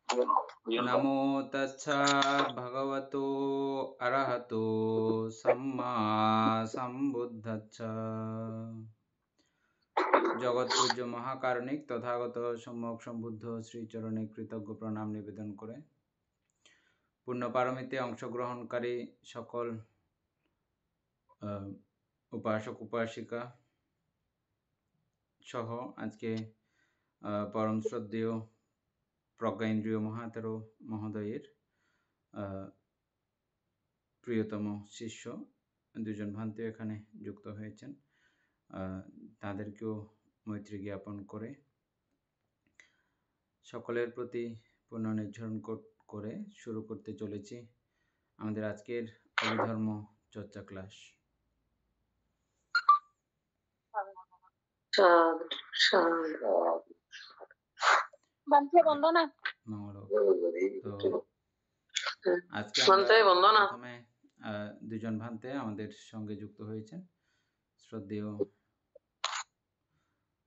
नमो तस्सा भगवतो अरहतो सम्मा सम्बुद्धस्सा জগৎপূজ্য মহাকারণিক তথাগত সম্যক সম্বুদ্ধ শ্রীচরণে কৃতজ্ঞ প্রণাম নিবেদন করে পূর্ণপারমিতে অংশগ্রহণকারী সকল উপাসক উপাসিকা সহ আজকে পরম শ্রদ্ধেয় প্রজ্ঞা ইন্দ্রিয় মহাতেরো মহোদয়ের প্রিয়তম শিষ্য দুজন ভান্তি এখানে যুক্ত হয়েছেন, তাদেরকেও মৈত্রী জ্ঞাপন করে সকলের প্রতি পুনর্নির্ঝরণ করে শুরু করতে চলেছি আমাদের আজকের অভিধর্ম চর্চা ক্লাস। আজকে প্রথমে দুজন ভান্তে আমাদের সঙ্গে যুক্ত হয়েছেন, শ্রদ্ধেয়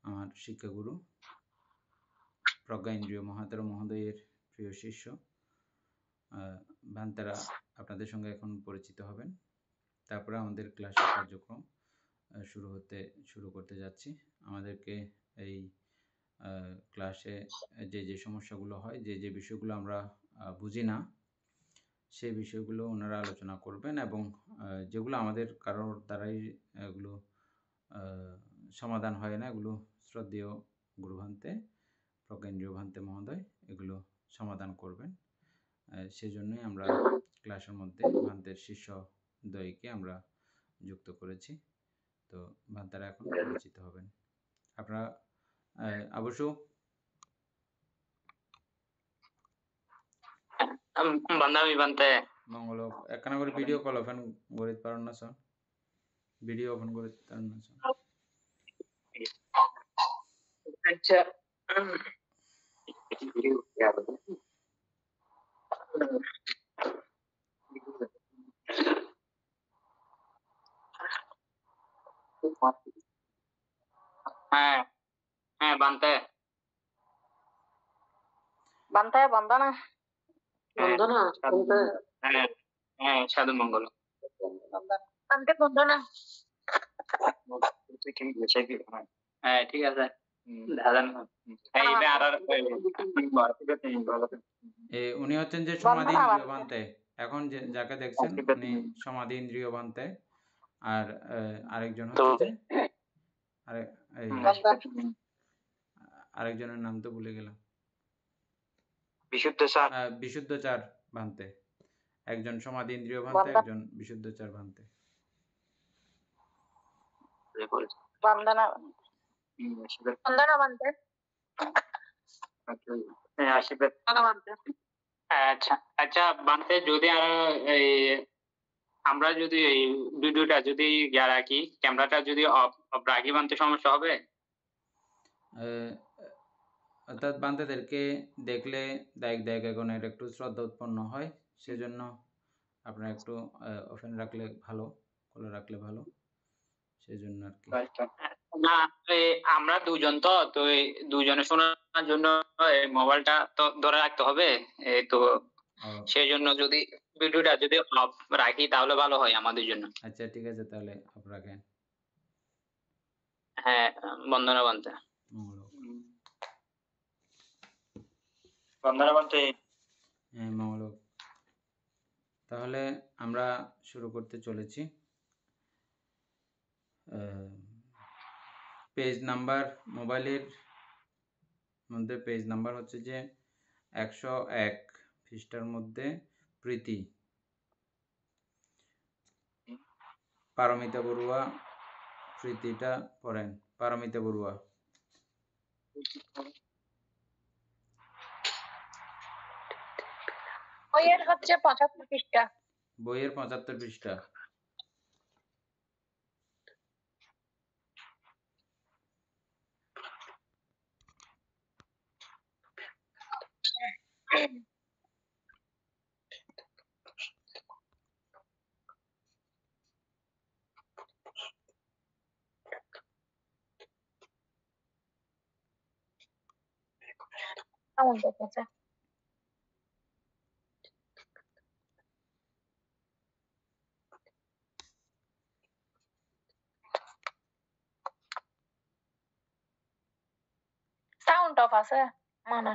আমার শিক্ষাগুরু প্রজ্ঞা ইন্দ্রিয় মহাতেরো মহোদয়ের প্রিয় শিষ্য ভান্তেরা আপনাদের সঙ্গে এখন পরিচিত হবেন। তারপরে আমাদের ক্লাসের কার্যক্রম শুরু করতে যাচ্ছি। আমাদেরকে এই ক্লাসে যে সমস্যাগুলো হয়, যে বিষয়গুলো আমরা বুঝি না, সেই বিষয়গুলো ওনারা আলোচনা করবেন এবং যেগুলো আমাদের কারোর দ্বারাই এগুলো সমাধান হয় না, এগুলো শ্রদ্ধেয় গুরুভান্তে প্রজ্ঞেন্দ্রীয় ভান্তে মহোদয় এগুলো সমাধান করবেন। সেজন্যই আমরা ক্লাসের মধ্যে ভান্তের শিষ্য দ্বয়কে আমরা যুক্ত করেছি। তো ভান্তারা এখন পরিচিত হবেন। আপনারা অবশ্য বান্দামি বানতে মঙ্গল একখানা করে ভিডিও কল ওপেন করিত পারেন না স্যার? ভিডিও ওপেন করিত পারেন না স্যার? আচ্ছা, হ্যাঁ হ্যাঁ বানতে বন্দনা হ্যাঁ হ্যাঁ সাধু মঙ্গল বানতে বন্দনা। হ্যাঁ ঠিক আছে উনি হচ্ছেন যে সমাধি ইন্দ্রিয় ভান্তে, এখন যাকে দেখছেন উনি সমাধি ইন্দ্রিয় ভান্তে, আর আরেকজন হচ্ছে আরেকজনের নাম তো ভুলে গেলাম, বিশুদ্ধচার ভান্তে। একজন সমাধি ইন্দ্রিয় ভান্তে, একজন বিশুদ্ধচার ভান্তে। আচ্ছা আচ্ছা বানতে, যদি আমরা যদি এই ভিডিওটা যদি রাখি, ক্যামেরাটা যদি অফ রাখি, বানতে সমস্যা হবে? অর্থাৎ বান্তাদেরকে দেখলে দায়িক একটু শ্রদ্ধা উৎপন্ন হয়, সেজন্য আপনারা একটু ওপেন রাখলে ভালো, খোলা রাখলে ভালো, সেজন্য আর কি। না আমরা দুজন তো দুজনে শোনার জন্য মোবাইলটা তো ধরে রাখতে হবে, তো সেই জন্য যদি ভিডিওটা যদি অফ রাখি তাহলে ভালো হয় আমাদের জন্য। আচ্ছা ঠিক আছে, তাহলে অফ রাখেন। হ্যাঁ বন্দনা বানতে বন্দনা বানতে হ্যাঁ মঙ্গলক। তাহলে আমরা শুরু করতে চলেছি। পেজ নাম্বার, মোবাইলের মধ্যে পেজ নাম্বার হচ্ছে যে 101 পৃষ্ঠার মধ্যে প্রীতি, পারমিতা বড়ুয়া প্রীতিটা পড়েন। পারমিতা বড়ুয়া। বইয়ের হচ্ছে 75 পৃষ্ঠা। বইয়ের 75 পৃষ্ঠা। আছে মানে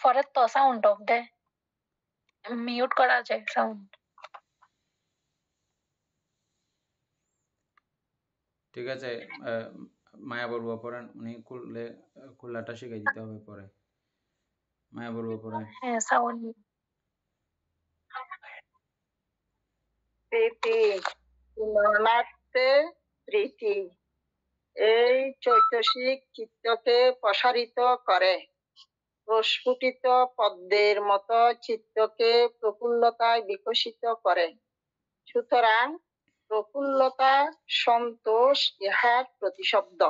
পরে তো সাউন্ড অফ দে মিউট করা যায় সাউন্ড ঠিক আছে মায়া বলবো পড়েন উনি খুললাটা শিখাই দিতে হবে পরে মায়া বলবো পড়েন হ্যাঁ সাউন্ড প্রীতি পুনর্নাথে প্রীতি এই চৈতসিক চিত্তকে প্রসারিত করে প্রস্ফুটিত পদ্মের মতো চিত্তকে প্রফুল্লতায় বিকশিত করে সুতরাং প্রফুল্লতা সন্তোষ ইহার প্রতিশব্দ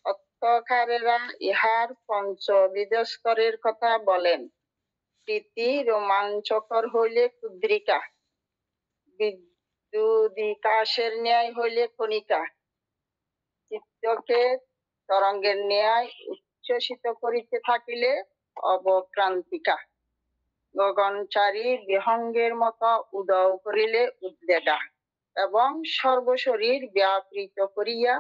অর্থকারেরা ইহার পঞ্চবিধ স্তরের কথা বলেন প্রীতি রোমাঞ্চকর হইলে ক্ষুদ্রিকা বিদ্যুদিকাশের ন্যায় হইলে কণিকা চিত্তকে তরঙ্গের ন্যায় উচ্ছ্বসিত করিতে থাকিলে অবক্রান্তিকা গগনচারী বিহঙ্গের মতো উদয় করিলে উদ্বেগা এবং সর্বশরীর ব্যাপৃত করিয়া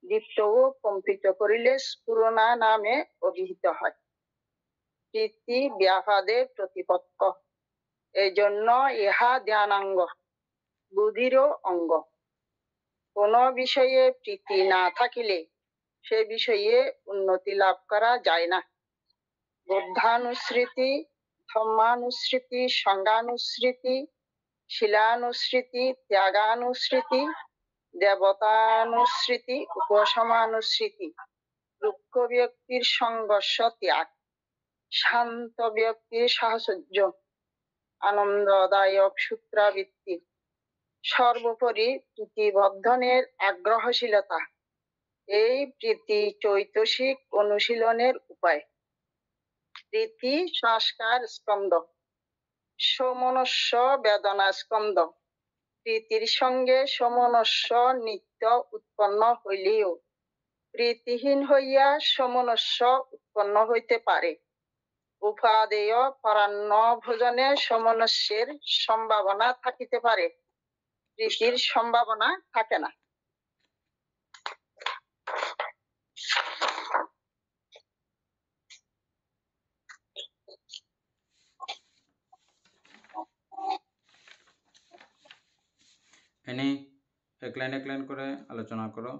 দীপ্ত ও কম্পিত করিলে স্ফুরণা নামে অভিহিত হয় প্রীতি ব্যাপাদের প্রতিপক্ষ এই জন্য ইহা ধ্যানাঙ্গ বুদ্ধিরও অঙ্গ কোন বিষয়ে প্রীতি না থাকিলে সে বিষয়ে উন্নতি লাভ করা যায় না বুদ্ধানুস্মৃতি ধর্মানুস্মৃতি সংজ্ঞানুস্মৃতি শিলানুস্মৃতি ত্যাগানুস্মৃতি দেবতানুস্মৃতি উপশমানুস্মৃতি দুঃখ ব্যক্তির সংঘর্ষ ত্যাগ শান্ত ব্যক্তির সাহচর্য আনন্দদায়ক সূত্রাবৃত্তি সর্বোপরি প্রীতিবর্ধনের আগ্রহশীলতা এই প্রীতি চৈতসিক অনুশীলনের উপায় প্রীতি সংস্কার স্কন্দ সমনস্য বেদনা স্কন্দ প্রীতির সঙ্গে সমনস্য নিত্য উৎপন্ন হইলেও প্রীতিহীন হইয়া সমনস্য উৎপন্ন হইতে পারে উপাদেয় পরান্ন ভোজনে সমনস্যের সম্ভাবনা থাকিতে পারে প্রীতির সম্ভাবনা থাকে না এনে এক লাইন করে আলোচনা করো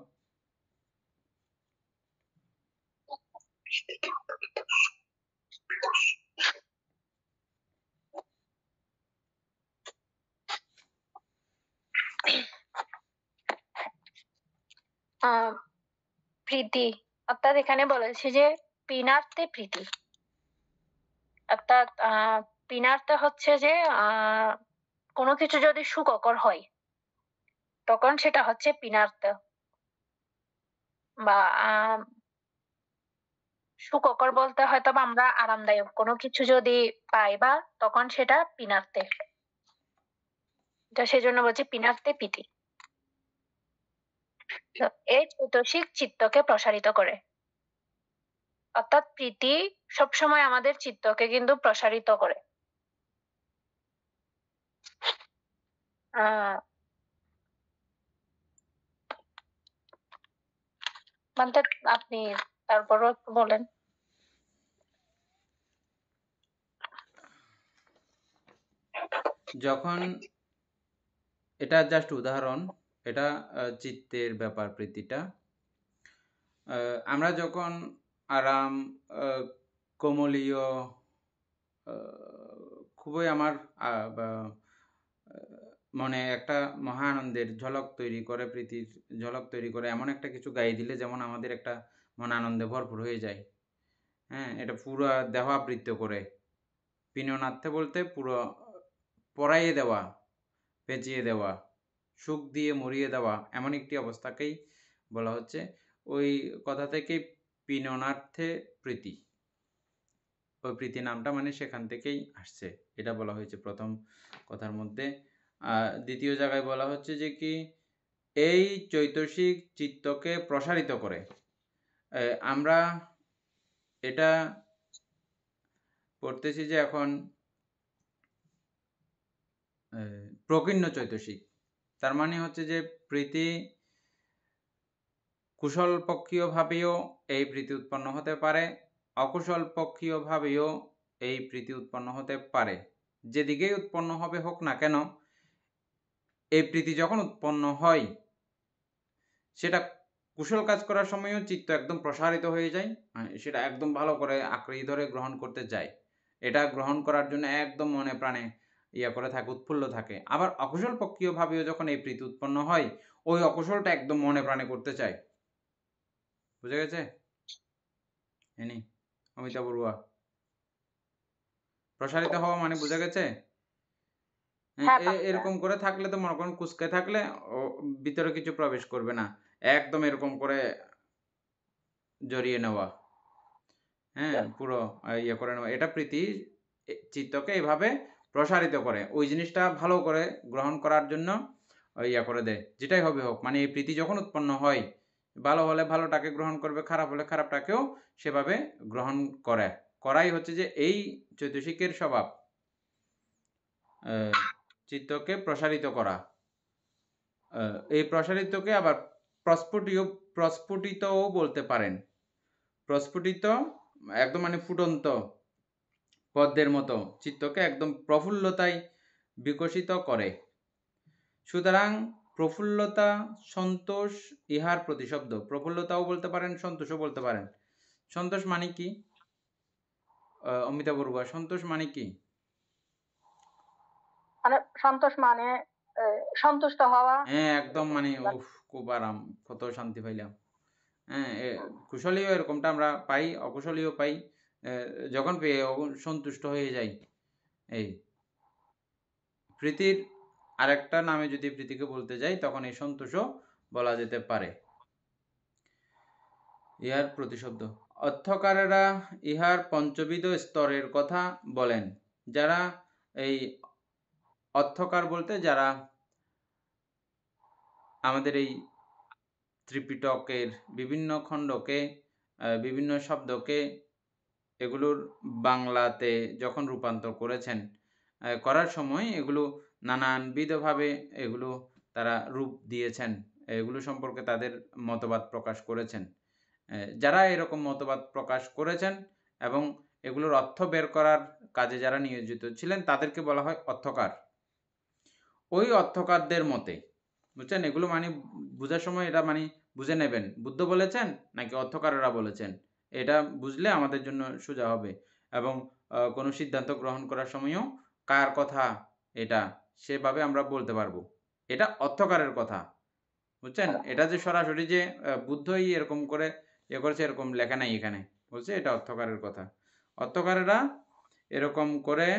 প্রীতি অর্থাৎ এখানে বলেছে যে পিনার্থে প্রীতি অর্থাৎ পিনার্থে হচ্ছে যে কোনো কিছু যদি সুখকর হয় তখন সেটা হচ্ছে পিনার্থ বা সুখকর বলতে হয়তো আমরা আরামদায়ক কোনো কিছু যদি পাই বা তখন সেটা পিনার্থে সেজন্য বলছি পিনার্থে প্রীতি এই চৈতসিক চিত্তকে প্রসারিত করে অর্থাৎ প্রীতি সবসময় আমাদের চিত্তকে কিন্তু প্রসারিত করে আপনি তারপরও একটু বলেন যখন এটা জাস্ট উদাহরণ এটা চিত্তের ব্যাপার প্রীতিটা আমরা যখন আরাম কোমলীয় খুবই আমার মনে একটা মহা আনন্দের ঝলক তৈরি করে প্রীতির ঝলক তৈরি করে এমন একটা কিছু গাই দিলে যেমন আমাদের একটা মন আনন্দে ভরপুর হয়ে যায় হ্যাঁ এটা পুরো দেহ আবৃত্ত করে পিননাথে বলতে পুরো পরাইয়ে দেওয়া পেঁচিয়ে দেওয়া সুখ দিয়ে মরিয়ে দেওয়া এমন একটি অবস্থাকেই বলা হচ্ছে ওই কথা থেকে পিননার্থে প্রীতি ওই প্রীতি নামটা মানে সেখান থেকেই আসছে এটা বলা হয়েছে প্রথম কথার মধ্যে দ্বিতীয় জায়গায় বলা হচ্ছে যে কি এই চৈতসিক চিত্তকে প্রসারিত করে আমরা এটা পড়তেছি যে এখন প্রকীর্ণ চৈতসিক তার মানে হচ্ছে যে প্রীতি কুশল পক্ষীয় ভাবেও এই প্রীতি উৎপন্ন হতে পারে, অকুশল পক্ষীয় ভাবেও এই প্রীতি উৎপন্ন হতে পারে। যেদিকেই উৎপন্ন হবে হোক না কেন, এই প্রীতি যখন উৎপন্ন হয় সেটা কুশল কাজ করার সময়ও চিত্ত একদম প্রসারিত হয়ে যায়, সেটা একদম ভালো করে আঁকড়ে ধরে গ্রহণ করতে চায়, এটা গ্রহণ করার জন্য একদম মনে প্রাণে করে থাকে, উৎফুল্ল থাকে। আবার অকুশল পক্ষীয় ভাবেও যখন এই প্রীতি উৎপন্ন হয়, ওই অকুশলটা একদম মনে প্রাণে করতে চায়। বুঝে গেছে? এনি অমিতা বড়ুয়া, প্রসারিত হওয়া মানে বুঝে গেছে? হ্যাঁ পাক্কা। এরকম করে থাকলে তো মনে করেন কুচকে থাকলে ভিতরে কিছু প্রবেশ করবে না, একদম এরকম করে জড়িয়ে নেওয়া, হ্যাঁ, পুরো করে নেওয়া, এটা প্রীতি চিত্তকে এইভাবে প্রসারিত করে, ওই জিনিসটা ভালো করে গ্রহণ করার জন্য করে দেয়। যেটাই হবে হোক, মানে এই প্রীতি যখন উৎপন্ন হয়, ভালো হলে ভালোটাকে গ্রহণ করবে, খারাপ হলে খারাপটাকেও সেভাবে গ্রহণ করাই হচ্ছে যে এই চৈতসিকের স্বভাব, চিত্তকে প্রসারিত করা। এই প্রসারিতকে আবার প্রস্ফুটিতও বলতে পারেন। প্রস্ফুটিত একদম মানে ফুটন্ত পদ্মের মতো চিত্তকে একদম প্রফুল্লতায় বিকশিত করে। সুতরাং প্রফুল্লতা, সন্তোষ ইহার প্রতিশব্দ। প্রফুল্লতাও বলতে পারেন, সন্তোষও বলতে পারেন। সন্তোষ মানে কি অমিতা বড়ুয়া, সন্তোষ মানে কি? মানে সন্তোষ মানে সন্তুষ্ট হওয়া। হ্যাঁ, একদম মানে উফ, খুব আরাম, কত শান্তি পাইলাম। হ্যাঁ, কুশলীয় এরকমটা আমরা পাই, অকুশলীয় পাই, যখন পেয়ে সন্তুষ্ট হয়ে যাই। এই প্রীতির আরেকটা নামে যদি প্রীতিকে বলতে যাই, তখন এই সন্তোষও বলা যেতে পারে। ইহার প্রতিশব্দ। অর্থকারেরা ইহার পঞ্চবিধ স্তরের কথা বলেন। যারা এই অর্থকার বলতে যারা আমাদের এই ত্রিপিটকের বিভিন্ন খণ্ডকে, বিভিন্ন শব্দকে এগুলোর বাংলাতে যখন রূপান্তর করেছেন, করার সময় এগুলো নানানবিধভাবে এগুলো তারা রূপ দিয়েছেন, এগুলো সম্পর্কে তাদের মতবাদ প্রকাশ করেছেন। যারা এরকম মতবাদ প্রকাশ করেছেন এবং এগুলোর অর্থ বের করার কাজে যারা নিয়োজিত ছিলেন, তাদেরকে বলা হয় অর্থকার। ওই অর্থকারদের মতে, বুঝছেন, এগুলো মানে বোঝার সময় এটা মানে বুঝে নেবেন, বুদ্ধ বলেছেন নাকি অর্থকারেরা বলেছেন, এটা বুঝলে আমাদের জন্য সোজা হবে। এবং কোনো সিদ্ধান্ত গ্রহণ করার সময়ও কার কথা এটা সেভাবে আমরা বলতে পারবো, এটা অর্থকারের কথা। বুঝছেন, এটা যে সরাসরি যে বুদ্ধই এরকম করে করেছে এরকম লেখা নাই এখানে, বলছে এটা অর্থকারের কথা। অর্থকারেরা এরকম করে,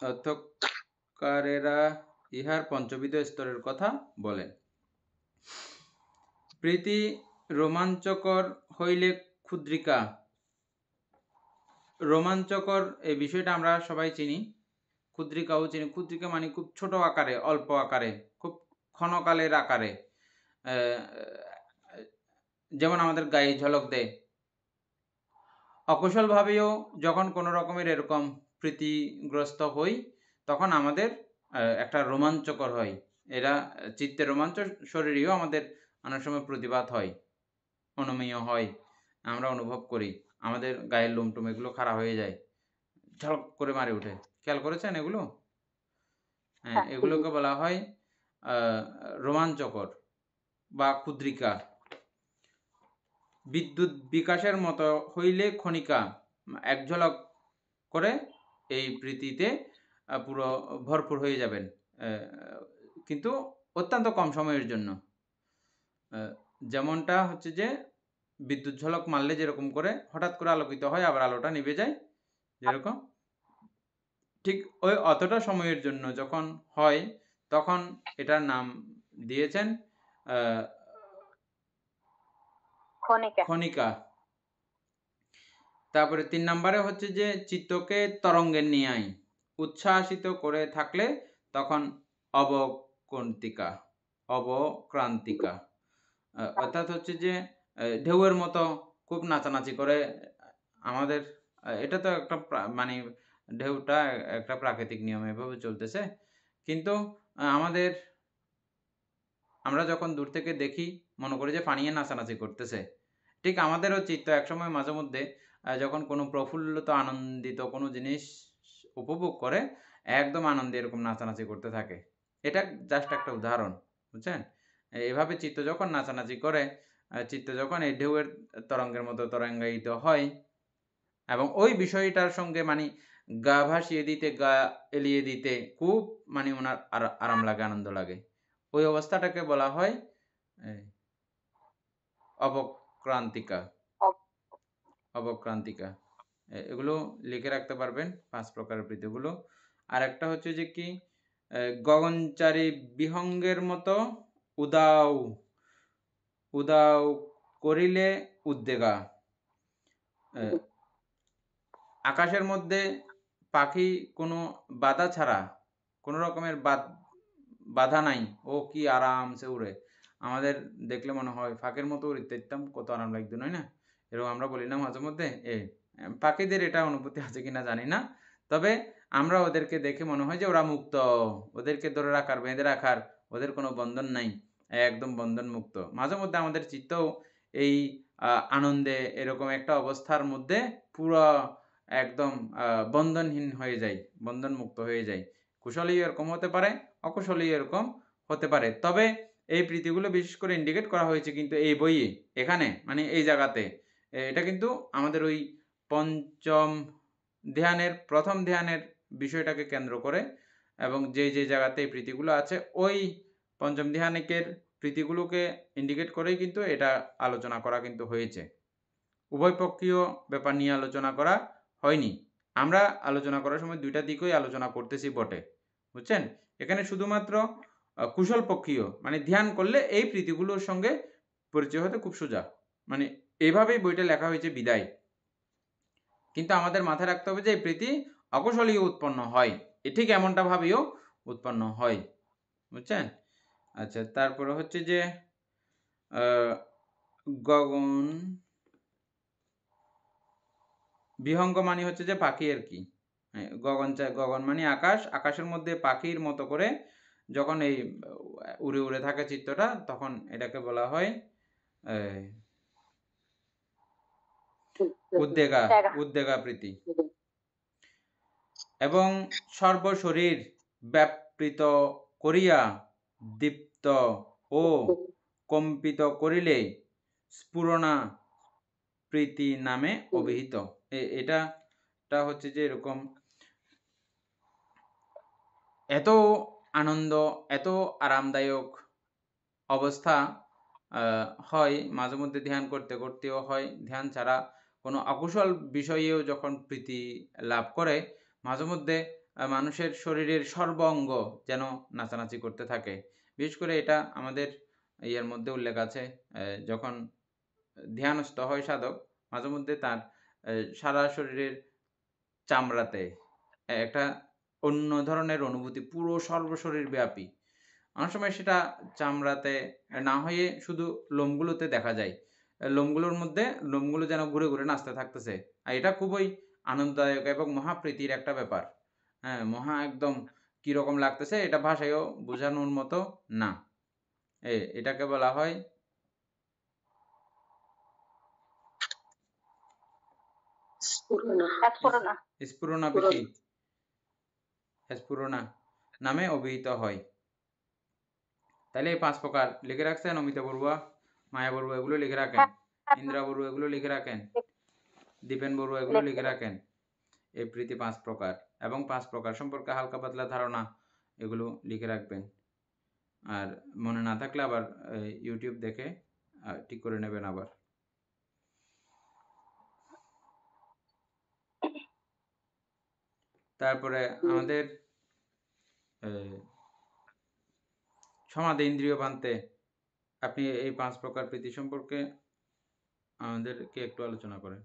অর্থকারেরা ইহার পঞ্চবিধ স্তরের কথা বলেন। প্রীতি রোমাঞ্চকর হইলে ক্ষুদ্রিকা। রোমাঞ্চকর এই বিষয়টা আমরা সবাই চিনি, ক্ষুদ্রিকাও চিনি। ক্ষুদ্রিকা মানে খুব ছোট আকারে, অল্প আকারে, খুব ক্ষণকালের আকারে, যেমন আমাদের গায়ে ঝলক দেয়। অকুশলভাবেও যখন কোনো রকমের এরকম প্রীতিগ্রস্ত হই, তখন আমাদের একটা রোমাঞ্চকর হয়, এরা চিত্তের রোমাঞ্চ, শরীরেও আমাদের অনেক সময় প্রতিবাদ হয়, অনুমেয় হয়, আমরা অনুভব করি, আমাদের গায়ের লোমটুম এগুলো খাড়া হয়ে যায়, ঝলক করে মারে ওঠে। খেয়াল করেছেন এগুলো? হ্যাঁ, এগুলোকে বলা হয় রোমাঞ্চকর বা ক্ষুদ্রিকা। বিদ্যুৎ বিকাশের মতো হইলে ক্ষণিকা। এক ঝলক করে এই প্রীতিতে পুরো ভরপুর হয়ে যাবেন, কিন্তু অত্যন্ত কম সময়ের জন্য। যেমনটা হচ্ছে যে বিদ্যুৎ ঝলক মারলে যেরকম করে হঠাৎ করে আলোকিত হয়, আবার আলোটা নিভে যায়, যেরকম ঠিক ওই অতটা সময়ের জন্য যখন হয়, তখন এটার নাম দিয়েছেন ক্ষণিকা। তারপরে 3 নম্বরে হচ্ছে যে চিত্তকে তরঙ্গের ন্যায় উচ্ছ্বাসিত করে থাকলে তখন অবক্রান্তিকা। অর্থাৎ হচ্ছে যে ঢেউয়ের মতো খুব নাচানাচি করে আমাদের, এটা তো একটা মানে ঢেউটা একটা প্রাকৃতিক নিয়ম, এভাবে চলতেছে, কিন্তু আমরা যখন দূর থেকে দেখি মনে করি যে পানিয়ে নাচানাচি করতেছে। ঠিক আমাদেরও চিত্ত একসময় মাঝে মধ্যে যখন কোনো প্রফুল্লিত আনন্দিত কোনো জিনিস উপভোগ করে একদম আনন্দে এরকম নাচানাচি করতে থাকে। এটা জাস্ট একটা উদাহরণ, বুঝছেন? এভাবে চিত্ত যখন নাচানাচি করে, চিত্ত যখন এই ঢেউয়ের তরঙ্গের মতো তরঙ্গায়িত হয় এবং ওই বিষয়টার সঙ্গে মানে গা ভাসিয়ে দিতে, গা এলিয়ে দিতে খুব মানে উনার আরাম লাগে, আনন্দ লাগে। ওই অবস্থাটাকে বলা হয় অবক্রান্তিকা। অবক্রান্তিকা। এগুলো লিখে রাখতে পারবেন ৫ প্রকারের প্রীতিগুলো। আর একটা হচ্ছে যে কি গগনচারী বিহঙ্গের মতো উদাও উদাও করিলে উদ্বেগা। আকাশের মধ্যে পাখি কোনো বাধা ছাড়া, কোনো রকমের বাধা নাই, ও কি আরামসে উড়ে। আমাদের দেখলে মনে হয় ফাঁকের মতো উড়তে ইত্যম কত আরাম লাগতো, নয় না? এরকম আমরা বলি না মাঝে মধ্যে? পাখিদের এটা অনুভূতি আছে কিনা জানি না। তবে আমরা ওদেরকে দেখে মনে হয় যে ওরা মুক্ত। ওদেরকে ধরে রাখার, বেঁধে রাখার ওদের কোনো বন্ধন নাই। একদম বন্ধন মুক্ত। মাঝে মধ্যে আমাদের চিত্তও এই আনন্দে এরকম একটা অবস্থার মধ্যে পুরো একদম বন্ধনহীন হয়ে যায়, বন্ধনমুক্ত হয়ে যায়। কুশলেই এরকম হতে পারে, অকুশলেই এরকম হতে পারে। তবে এই প্রীতিগুলো বিশেষ করে ইন্ডিকেট করা হয়েছে কিন্তু এই বইয়ে, এখানে মানে এই জায়গাতে। এটা কিন্তু আমাদের ওই পঞ্চম ধ্যানের, প্রথম ধ্যানের বিষয়টাকে কেন্দ্র করে এবং যে জায়গাতে এই প্রীতিগুলো আছে ওই পঞ্চম ধ্যানিকের প্রীতিগুলোকে ইন্ডিকেট করেই কিন্তু এটা আলোচনা করা কিন্তু হয়েছে। উভয়পক্ষীয় ব্যাপার নিয়ে আলোচনা করা হয়নি। আমরা আলোচনা করার সময় দুইটা দিকই আলোচনা করতেছি বটে, বুঝছেন? এখানে শুধুমাত্র কুশল পক্ষীয় মানে ধ্যান করলে এই প্রীতিগুলোর সঙ্গে পরিচয় হতে খুব সোজা, মানে এইভাবেই বইটা লেখা হয়েছে বিদায়। কিন্তু আমাদের মাথায় রাখতে হবে যে এই প্রীতি অকুশলীয় উৎপন্ন হয়, ঠিক এমনটা ভাবেও উৎপন্ন হয়, বুঝছেন? আচ্ছা, তারপরে হচ্ছে যে গগন বিহঙ্গ মানে হচ্ছে যে পাখি আর কি। গগন মানে আকাশ, আকাশের মধ্যে পাখির মতো করে যখন এই উড়ে উড়ে থাকে চিত্তটা, তখন এটাকে বলা হয় উদ্বেগা প্রীতি। এবং সর্বশরীর ব্যাপৃত করিয়া দীপ্ত ও কম্পিত করিলে স্ফুরণা প্রীতি নামে অভিহিত। এটা হচ্ছে যে এরকম এত আনন্দ, এত আরামদায়ক অবস্থা হয় মাঝে মধ্যে ধ্যান করতে করতেও হয়, ধ্যান ছাড়া কোনো অকুশল বিষয়েও যখন প্রীতি লাভ করে মাঝে মধ্যে মানুষের শরীরের সর্ব অঙ্গ যেন নাচানাচি করতে থাকে। বিশেষ করে এটা আমাদের ইয়ের মধ্যে উল্লেখ আছে, যখন ধ্যানস্থ হয় সাধক মাঝে মধ্যে তার সারা শরীরের চামড়াতে একটা অন্য ধরনের অনুভূতি, পুরো সর্বশরীর ব্যাপী। অনেক সময় সেটা চামড়াতে না হয়ে শুধু লোমগুলোতে দেখা যায়, লোমগুলোর মধ্যে লোমগুলো যেন ঘুরে ঘুরে নাচতে থাকতেছে। আর এটা খুবই আনন্দদায়ক এবং মহাপ্রীতির একটা ব্যাপার। হ্যাঁ, মহা একদম কীরকম লাগতেছে এটা ভাষায়ও বোঝানোর মতো না। এটাকে বলা হয় স্ফুরণা প্রীতি, স্ফুরণা নামে অভিহিত হয়। তাহলে এই ৫ প্রকার লিখে রাখছেন? অমিতা বড়ুয়া, মায়া বড়ুয়া এগুলো লিখে রাখেন, ইন্দ্রা বড়ুয়া এগুলো লিখে রাখেন, দীপেন বড়ুয়া এগুলো লিখে রাখেন। এই প্রীতি ৫ প্রকার এবং ৫ প্রকার সম্পর্কে হালকা পাতলা ধারণা এগুলো লিখে রাখবেন। আর মনে না থাকলে আবার ইউটিউব দেখে ঠিক করে নেবেন আবার। তারপরে আমাদের সমাধি ইন্দ্রিয় বানতে আপনি এই ৫ প্রকার প্রীতি সম্পর্কে আমাদেরকে একটু আলোচনা করেন।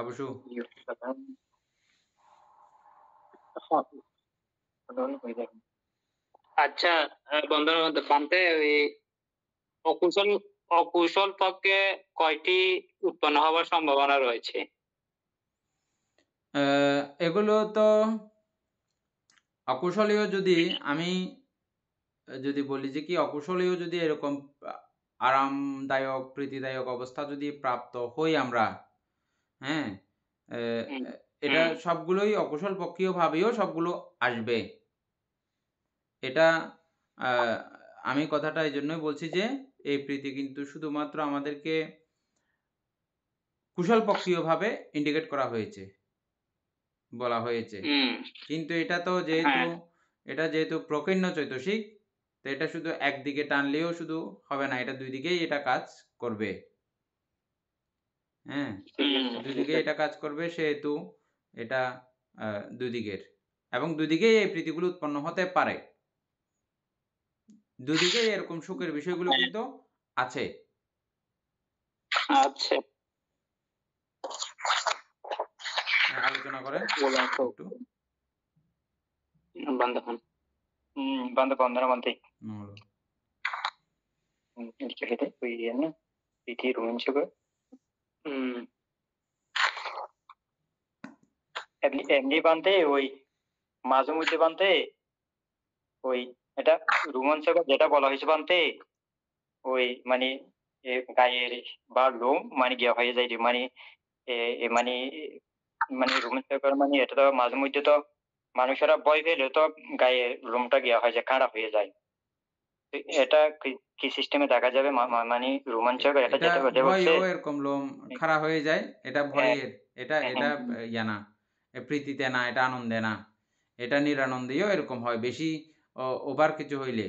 আবশু, আচ্ছা বন্ধুরা বানতে ওই অকুশল পক্ষে কয়টি উৎপন্ন হওয়ার সম্ভাবনা রয়েছে? এগুলো তো অকুশলীয়, যদি আমি যদি বলি যে কি অকুশলীয় যদি এরকম আরামদায়ক প্রীতিদায়ক অবস্থা যদি প্রাপ্ত হই আমরা, হ্যাঁ, হুম, এটা হুম, সবগুলোই অকুশল পক্ষীয় ভাবেও সবগুলো আসবে। এটা আমি কথাটা এই জন্যই বলছি যে এই প্রীতি কিন্তু শুধুমাত্র আমাদেরকে কুশল পক্ষীয়ভাবে ইন্ডিকেট করা হয়েছে, বলা হয়েছে। হুম, কিন্তু এটা তো হ্যাঁ, যেহেতু প্রকীর্ণ চৈতসিক, তো এটা শুধু একদিকে টানলেও শুধু হবে না, এটা দুই দিকেই এটা কাজ করবে। হ্যাঁ, হুম, দুই দিকেই এটা কাজ করবে, সেহেতু এটা দুই দিকের, এবং দুই দিকেই এই প্রীতিগুলো উৎপন্ন হতে পারে। দুই দিকেই এরকম সুখের বিষয়গুলো হ্যাঁ, কিন্তু আছে। আচ্ছা, আলোচনা করেন বললাম তো একটু। বান্ধবন, বান্ধব ಮಂತೆ ನೋಡು. ಇದಕ್ಕೆ ಏನು ಪ್ರೀತಿ ರೋಮಾಂಚಕ এমনি এমনি বানতে ওই মাঝে মধ্যে বানতে ওই এটা রোমাঞ্চক যেটা বলা হয়েছে বানতে ওই মানে গায়ের বা লোম মানে গিয়া হয়ে যায় রে, মানে মানে মানে রোমাঞ্চকর, মানে এটা তো মাঝে মধ্যে তো মানুষেরা ভয় পেলে তো গায়ে লোমটা গিয়া হয়ে যায়, খাড়া হয়ে যায়। তো এটা কি সিস্টেমে দেখা যাবে? মানে রোমাঞ্চকর এটা এটা যেটা যেটা বলছে। ভয়েও এরকম লোম খাড়া হয়ে যায়, এটা হ্যাঁ, ভয়ের, এটা হ্যাঁ, এটা হ্যাঁ, ইয়া না, প্রীতিতে না, এটা আনন্দে না, এটা নিরানন্দেও এরকম হয়। বেশি ওভার কিছু হইলে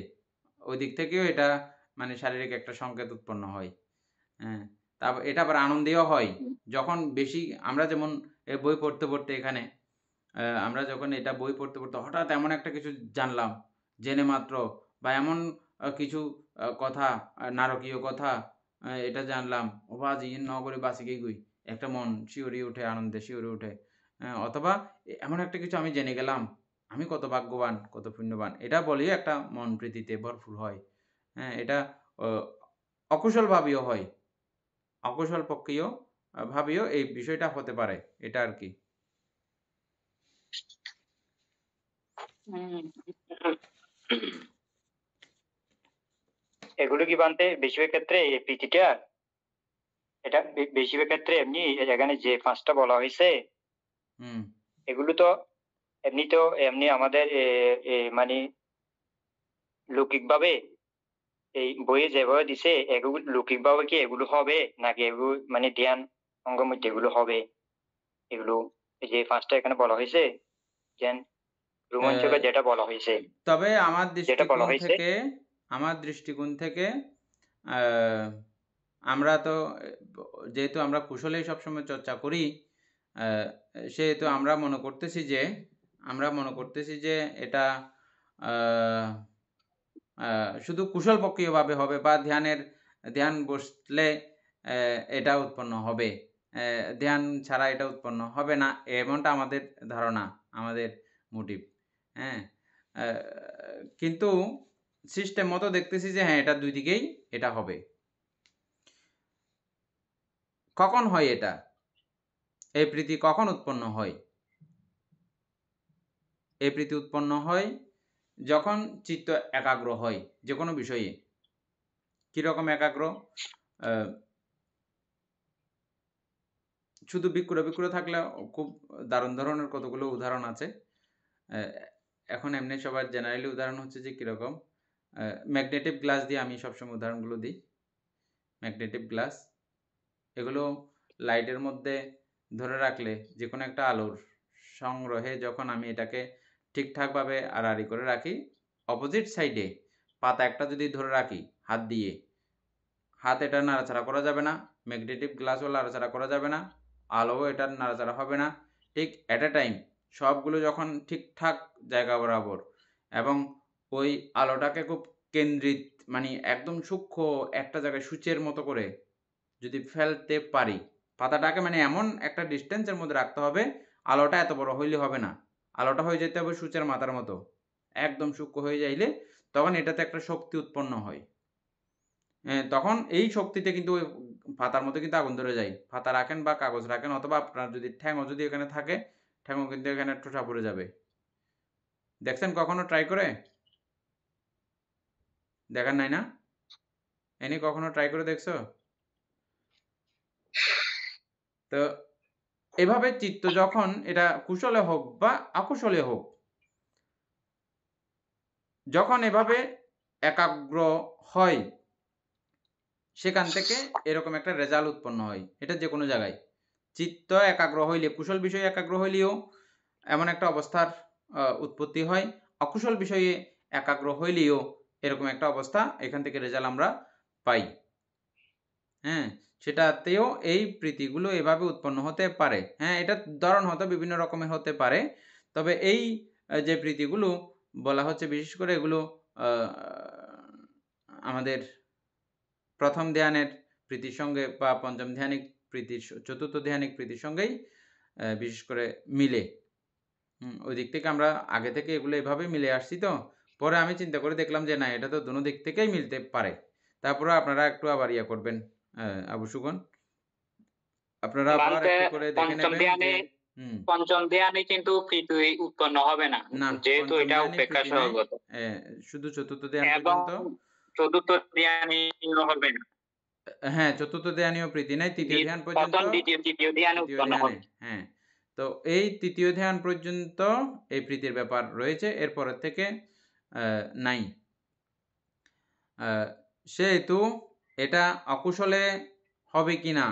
ওই দিক থেকেও এটা মানে শারীরিক একটা সংকেত উৎপন্ন হয়। হ্যাঁ, তারপর এটা আবার আনন্দেও হয় যখন বেশি, আমরা যেমন বই পড়তে পড়তে এখানে আমরা যখন এটা বই পড়তে পড়তে হঠাৎ এমন একটা কিছু জানলাম, জেনে মাত্র, বা এমন কিছু কথা, নারকীয় কথা এটা জানলাম, ও বাজি নগরে বাঁচি গুই, একটা মন শিউরে উঠে, আনন্দে শিউরে উঠে। অথবা এমন একটা কিছু আমি জেনে গেলাম, আমি কত ভাগ্যবান, কত পুণ্যবান, এটা বলেই একটা মন প্রীতিতে ভরপুর হয়। হ্যাঁ, এটা অকুশল ভাবেও হয়, অকুশল পক্ষেও ভাবেও এই বিষয়টা হতে পারে, এটা আর কি। এগুলো কি বানতে বেশিরভাগ ক্ষেত্রে এই প্রীতিটা, এটা বেশিরভাগ ক্ষেত্রে এমনি এখানে যে পাঁচটা বলা হয়েছে হুম। এগুলো তো এমনি আমাদের মানে লৌকিক ভাবে এই বইয়ে যেভাবে দিছে এগুলো লৌকিক ভাবে কি এগুলো হবে, নাকি এগুলো মানে ধ্যান অঙ্গের মধ্যে এগুলো হবে? এগুলো এই যে পাঁচটা এখানে বলা হয়েছে, যেন রোমাঞ্চকর যেটা বলা হয়েছে, তবে যেটা বলা হয়েছে। আমার দৃষ্টিকোণ থেকে আহ, আমরা তো যেহেতু আমরা কুশলেই সবসময় চর্চা করি, সেহেতু আমরা মনে করতেছি যে এটা শুধু কুশল পক্ষীয়ভাবে হবে, বা ধ্যান বসলে এটা উৎপন্ন হবে, ধ্যান ছাড়া এটা উৎপন্ন হবে না, এমনটা আমাদের ধারণা, আমাদের মোটিভ। হ্যাঁ, কিন্তু সিস্টেম মতো দেখতেছি যে হ্যাঁ, এটা দুই দিকেই এটা হবে। কখন হয় এটা, এই প্রীতি কখন উৎপন্ন হয়? এই প্রীতি উৎপন্ন হয় যখন চিত্ত একাগ্র হয় যে কোনো বিষয়ে। কীরকম একাগ্র? শুধু বিক্র থাকলে খুব দারুণ ধরনের কতগুলো উদাহরণ আছে। এখন এমনি সবার জেনারেলি উদাহরণ হচ্ছে যে কীরকম, ম্যাগনেটিক গ্লাস দিয়ে আমি সবসময় উদাহরণগুলো দিই। ম্যাগনেটিক গ্লাস, এগুলো লাইটের মধ্যে ধরে রাখলে, যে কোনো একটা আলোর সংগ্রহে যখন আমি এটাকে ঠিকঠাকভাবে আড়াআড়ি করে রাখি, অপোজিট সাইডে পাতা একটা যদি ধরে রাখি হাত দিয়ে, হাত এটা নাড়াচাড়া করা যাবে না, ম্যাগনেটিক গ্লাসও নাড়াচাড়া করা যাবে না, আলোও এটার নাড়াচাড়া হবে না। ঠিক অ্যাট এ টাইম সবগুলো যখন ঠিকঠাক জায়গা বরাবর, এবং ওই আলোটাকে খুব কেন্দ্রিত, মানে একদম সূক্ষ্ম একটা জায়গায় সূচের মতো করে যদি ফেলতে পারি, পাতাটাকে মানে এমন একটা ডিস্টেন্সের মধ্যে রাখতে হবে, আলোটা এত বড় হইলে হবে না, আলোটা হয়ে যেতে হবে সূচের মাথার মতো, একদম সূক্ষ্ম হয়ে যাইলে তখন এটাতে একটা শক্তি উৎপন্ন হয়। তখন এই শক্তিতে কিন্তু ওই পাতার মধ্যে কিন্তু আগুন ধরে যায়। পাতা রাখেন বা কাগজ রাখেন, অথবা আপনার যদি ঠ্যাংও যদি এখানে থাকে, ঠ্যাঙ্গো কিন্তু এখানে ঠোঁটা পড়ে যাবে। দেখছেন কখনো ট্রাই করে? দেখার নাই না? এনি কখনো ট্রাই করে দেখছো? তো এভাবে চিত্ত যখন এটা কুশলে হোক বা অকুশলে হোক, যখন এভাবে একাগ্র হয় সেখান থেকে এরকম একটা রেজাল্ট উৎপন্ন হয়। এটা যে কোনো জায়গায় চিত্ত একাগ্র হইলে, কুশল বিষয়ে একাগ্র হইলেও এমন একটা অবস্থার উৎপত্তি হয়, অকুশল বিষয়ে একাগ্র হইলেও এরকম একটা অবস্থা, এখান থেকে রেজাল্ট আমরা পাই। হ্যাঁ, সেটাতেও এই প্রীতিগুলো এভাবে উৎপন্ন হতে পারে। হ্যাঁ, এটা ধরন হয়তো বিভিন্ন রকমের হতে পারে, তবে এই যে প্রীতিগুলো বলা হচ্ছে বিশেষ করে এগুলো আমাদের প্রথম ধ্যানের প্রীতির সঙ্গে বা পঞ্চম ধ্যানিক প্রীতির, চতুর্থ ধ্যানিক প্রীতির সঙ্গেই বিশেষ করে মিলে। ওই দিক থেকে আমরা আগে থেকে এগুলো এভাবে মিলে আসছি, তো পরে আমি চিন্তা করে দেখলাম যে না, এটা তো দোনো দিক থেকেই মিলতে পারে। তারপরে আপনারা একটু আবার ইয়া করবেন, আবু সুগন, আপনারা আবার একটু করে দেখে নেবেন যে পঞ্চম ধ্যানে কিন্তু প্রীতি উৎপন্ন হবে না, যেহেতু এটা উপেক্ষা স্বভাবগত, শুধু চতুর্থ ধ্যান এবং পর্যন্ত। চতুর্থ ধ্যানে হবে না। হ্যাঁ, চতুর্থ ধ্যানীয় প্রীতি নাই, তৃতীয় ধ্যান পর্যন্ত, প্রথম দ্বিতীয় তৃতীয় ধ্যানে উৎপন্ন হবে। হ্যাঁ, তো এই তৃতীয় ধ্যান পর্যন্ত এই প্রীতির ব্যাপার রয়েছে, এরপরের থেকে নাই। সেহেতু এটা অকুশলে হবে কি না,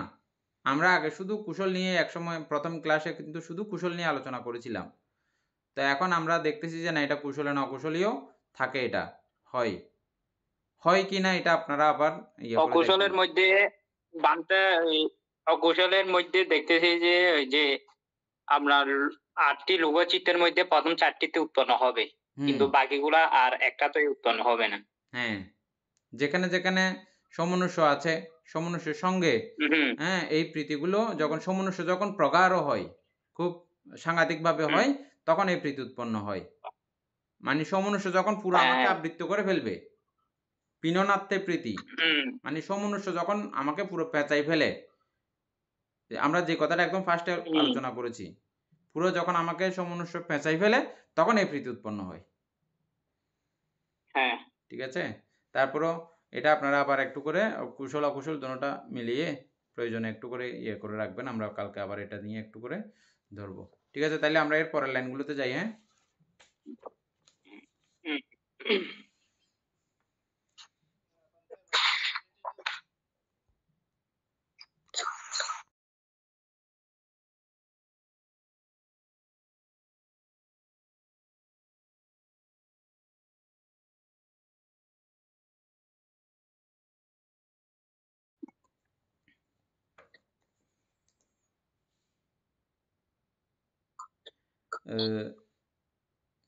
আমরা আগে শুধু কুশল নিয়ে একসময় প্রথম ক্লাসে কিন্তু শুধু কুশল নিয়ে আলোচনা করেছিলাম। তো এখন আমরা দেখতেছি যে না, এটা কুশলে না অকুশলীয় থাকে, এটা হয় কি না এটা আপনারা আবার অকুশলের মধ্যে অকুশলের মধ্যে দেখতেছি যে ওই যে আপনার 8টি লঘুচিত্তের মধ্যে প্রথম 4টিতে উৎপন্ন হবে, কিন্তু বাকিগুলা আর একটাতেই উৎপন্ন হবে না। হ্যাঁ, যেখানে যেখানে সমনুষ্য আছে, সমনুষ্যের সঙ্গে হ্যাঁ, এই প্রীতিগুলো যখন সমনুষ্য যখন প্রগাঢ় হয়, খুব সাংঘাতিকভাবে হয়, তখন এই প্রীতি উৎপন্ন হয়। মানে সমনুষ্য যখন পুরো আমাকে আবৃত্ত করে ফেলবে, পিননাত্মে প্রীতি, মানে সমনুষ্য যখন আমাকে পুরো পেঁচাই ফেলে, আমরা যে কথাটা একদম ফার্স্টে আলোচনা করেছি, পুরো যখন আমাকে সমনুষ্য পেঁচাই ফেলে, তখন এই প্রীতি উৎপন্ন হয়। হ্যাঁ, ঠিক আছে। তারপরও এটা আপনারা আবার একটু করে কুশল অকুশল দুটোটা মিলিয়ে প্রয়োজনে একটু করে ইয়ে করে রাখবেন, আমরা কালকে আবার এটা নিয়ে একটু করে ধরবো। ঠিক আছে, তাহলে আমরা এর পরের লাইনগুলোতে যাই। হ্যাঁ,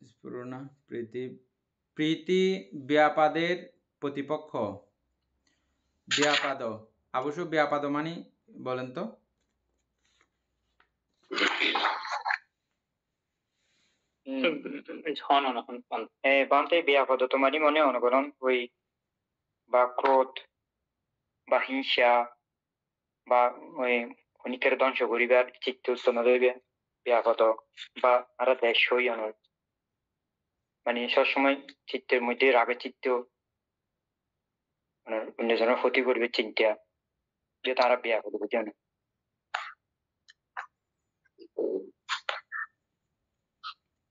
স্ফুরণা প্রীতি, প্রীতি ব্যাপাদের প্রতিপক্ষ। ব্যাপাদ, অবশ্য ব্যাপাদ মানে বলেন তো? ব্যাপাদ তোমারই মনে অনুকরণ ওই বা ক্রোধ বা হিংসা বা ওই ক্ষণিকের ধ্বংস করিবার চিত্ত উৎপন্ন হইবে ব্যাপাদ, বা আরা দেশ হই মানে সবসময় চিত্তের মধ্যে রাগের চিত্ত, মানে অন্যজনের ক্ষতি করবে চিন্তা, যে তারা ব্যাপাদ বুঝে না।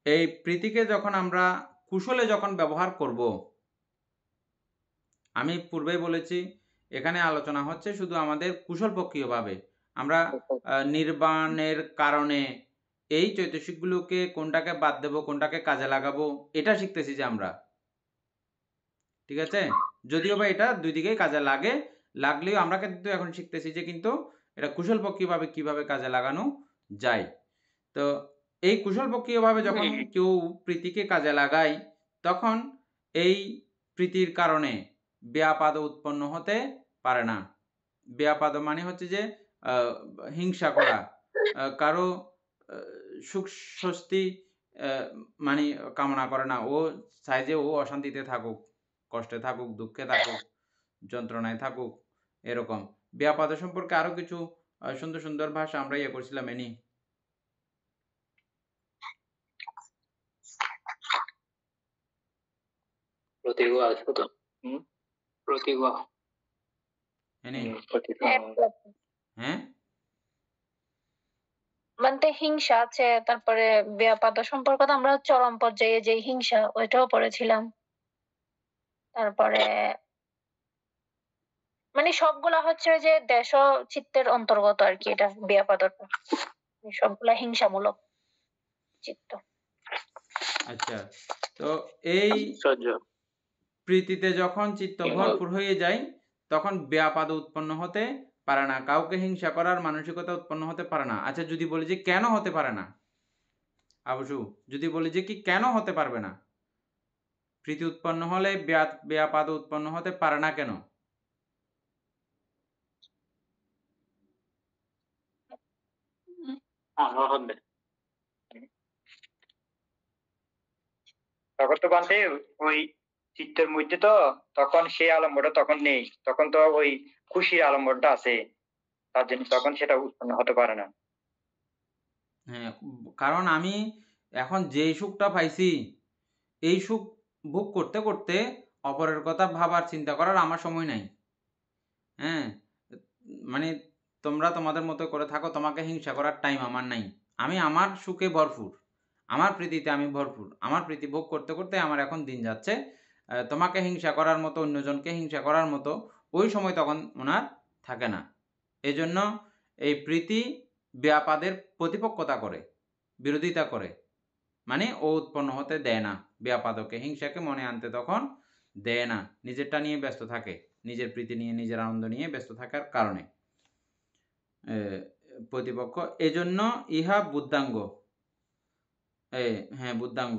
এই প্রীতিকে যখন আমরা কুশলে যখন ব্যবহার করব, আমি পূর্বেই বলেছি এখানে আলোচনা হচ্ছে শুধু আমাদের কুশলপক্ষীয়ভাবে, আমরা নির্বাণের কারণে এই চৈতসিকগুলোকে কোনটাকে বাদ দেব, কোনটাকে কাজে লাগাবো, এটা শিখতেছি যে আমরা। ঠিক আছে, যদিও বা এটা দুই দিকেই কাজে লাগলেও আমরা কিন্তু এখন শিখতেছি যে কিন্তু এটা কুশলপক্ষীয়ভাবে কিভাবে কাজে লাগানো যায়। তো এই কুশলপক্ষীয়ভাবে যখন কেউ প্রীতিকে কাজে লাগায়, তখন এই প্রীতির কারণে ব্যাপাদ উৎপন্ন হতে পারে না। ব্যাপাদ মানে হচ্ছে যে হিংসা করা, কারো সুখ স্বস্তি মানে কামনা করে না, ও চায় যে ও অশান্তিতে থাকুক, কষ্টে থাকুক, দুঃখে থাকুক, যন্ত্রণায় থাকুক, এরকম। ব্যাপাদ সম্পর্কে আরো কিছু সুন্দর সুন্দর ভাষা আমরা ইয়ে করছিলাম এনি। প্রতিভা আছে তো প্রতিভা হ্যাঁ মানে হিংসা আছে, তারপরে ব্যাপাদ সম্পর্ক তো আমরা চরম পর্যায়ে যে হিংসা ওইটাও পড়েছিলাম। তারপরে মানে সবগুলা হচ্ছে ওই যে দেশ ও চিত্তের অন্তর্গত আর কি, এটা ব্যাপাদটা সবগুলা হিংসামূলক চিত্ত। আচ্ছা, তো এই প্রীতিতে যখন চিত্ত ভরপুর হয়ে যায় তখন ব্যাপাদ উৎপন্ন হতে পারে না, কাউকে হিংসা করার মানসিকতা উৎপন্ন হতে পারে না। আচ্ছা, যদি বলি যে কেন হতে পারে না, আবশু যদি বলি যে কি কেন হতে পারবে না, প্রীতি উৎপন্ন হলে ব্যাপাদ উৎপন্ন হতে পারে না কেন? তখন তো বলতে ওই চিত্তের মধ্যে তো তখন সেই আলম্বটা তখন নেই, তখন তো ওই খুশির আলম্বটা আছে, তার জন্য তখন সেটা উৎপন্ন হতে পারে না। হ্যাঁ, কারণ আমি এখন যেই সুখটা পাইছি এই সুখ ভোগ করতে করতে অপরের কথা ভাবার চিন্তা করার আমার সময় নাই। হ্যাঁ, মানে তোমরা তোমাদের মতো করে থাকো, তোমাকে হিংসা করার টাইম আমার নাই। আমি আমার সুখে ভরপুর, আমার প্রীতিতে আমি ভরপুর, আমার প্রীতি ভোগ করতে করতে আমার এখন দিন যাচ্ছে। তোমাকে হিংসা করার মতো, অন্যজনকে হিংসা করার মতো ওই সময় তখন ওনার থাকে না। এই জন্য এই প্রীতি ব্যাপাদের প্রতিপক্ষতা করে, বিরোধিতা করে, মানে ও উৎপন্ন হতে দেয় না, ব্যাপাদকে হিংসাকে মনে আনতে তখন দেয় না, নিজেরটা নিয়ে ব্যস্ত থাকে, নিজের প্রীতি নিয়ে নিজের আনন্দ নিয়ে ব্যস্ত থাকার কারণে প্রতিপক্ষ। এজন্য ইহা বুদ্ধাঙ্গ, হ্যাঁ বুদ্ধাঙ্গ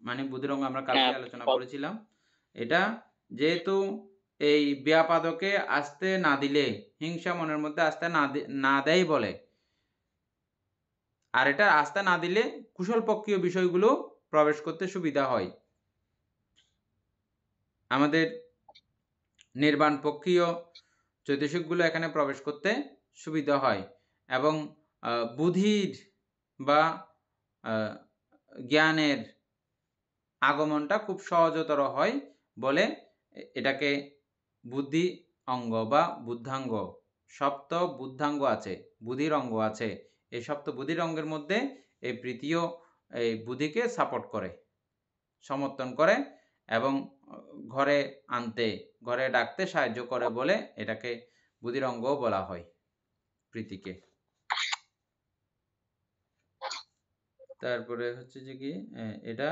মানে বুদ্ধিরঙ্গ আমরা কালকে আলোচনা করেছিলাম। এটা যেহেতু এই ব্যাপাদকে আসতে না দিলে, হিংসা মনের মধ্যে আসতে না দেয় বলে, আর এটা আসতে না দিলে কুশল পক্ষীয় বিষয়গুলো প্রবেশ করতে সুবিধা হয়, আমাদের নির্বাণ পক্ষীয় চৈতসিকগুলো এখানে প্রবেশ করতে সুবিধা হয়, এবং বুদ্ধির বা জ্ঞানের আগমনটা খুব সহজতর হয় বলে এটাকে বুদ্ধি অঙ্গ বা বুদ্ধাঙ্গ, সপ্ত বুদ্ধাঙ্গ আছে, বুদ্ধির অঙ্গ আছে। এই সপ্ত বুদ্ধির অঙ্গের মধ্যে এই প্রীতিও এই বুদ্ধিকে সাপোর্ট করে, সমর্থন করে এবং ঘরে আনতে, ঘরে ডাকতে সাহায্য করে বলে এটাকে বুদ্ধির অঙ্গও বলা হয় প্রীতিকে। তারপরে হচ্ছে যে কি এটা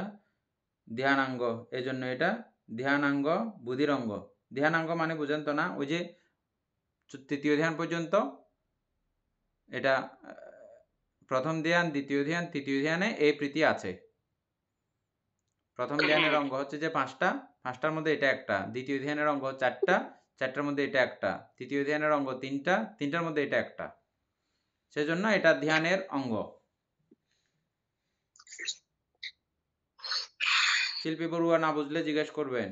ধ্যানাঙ্গ, এজন্য এটা ধ্যানাঙ্গ, বুদ্ধির অঙ্গ। ধ্যানাঙ্গ মানে বুঝেন তো না, ওই যে তৃতীয় ধ্যান পর্যন্ত, এটা প্রথম ধ্যান, দ্বিতীয় ধ্যান, তৃতীয় ধ্যানে এই প্রীতি আছে। প্রথম ধ্যানের অঙ্গ হচ্ছে যে পাঁচটার মধ্যে এটা একটা, দ্বিতীয় ধ্যানের অঙ্গ চারটার মধ্যে এটা একটা, তৃতীয় ধ্যানের অঙ্গ তিনটার মধ্যে এটা একটা, সেজন্য এটা ধ্যানের অঙ্গ। শিল্পী বড়ুয়া না বুঝলে জিজ্ঞেস করবেন।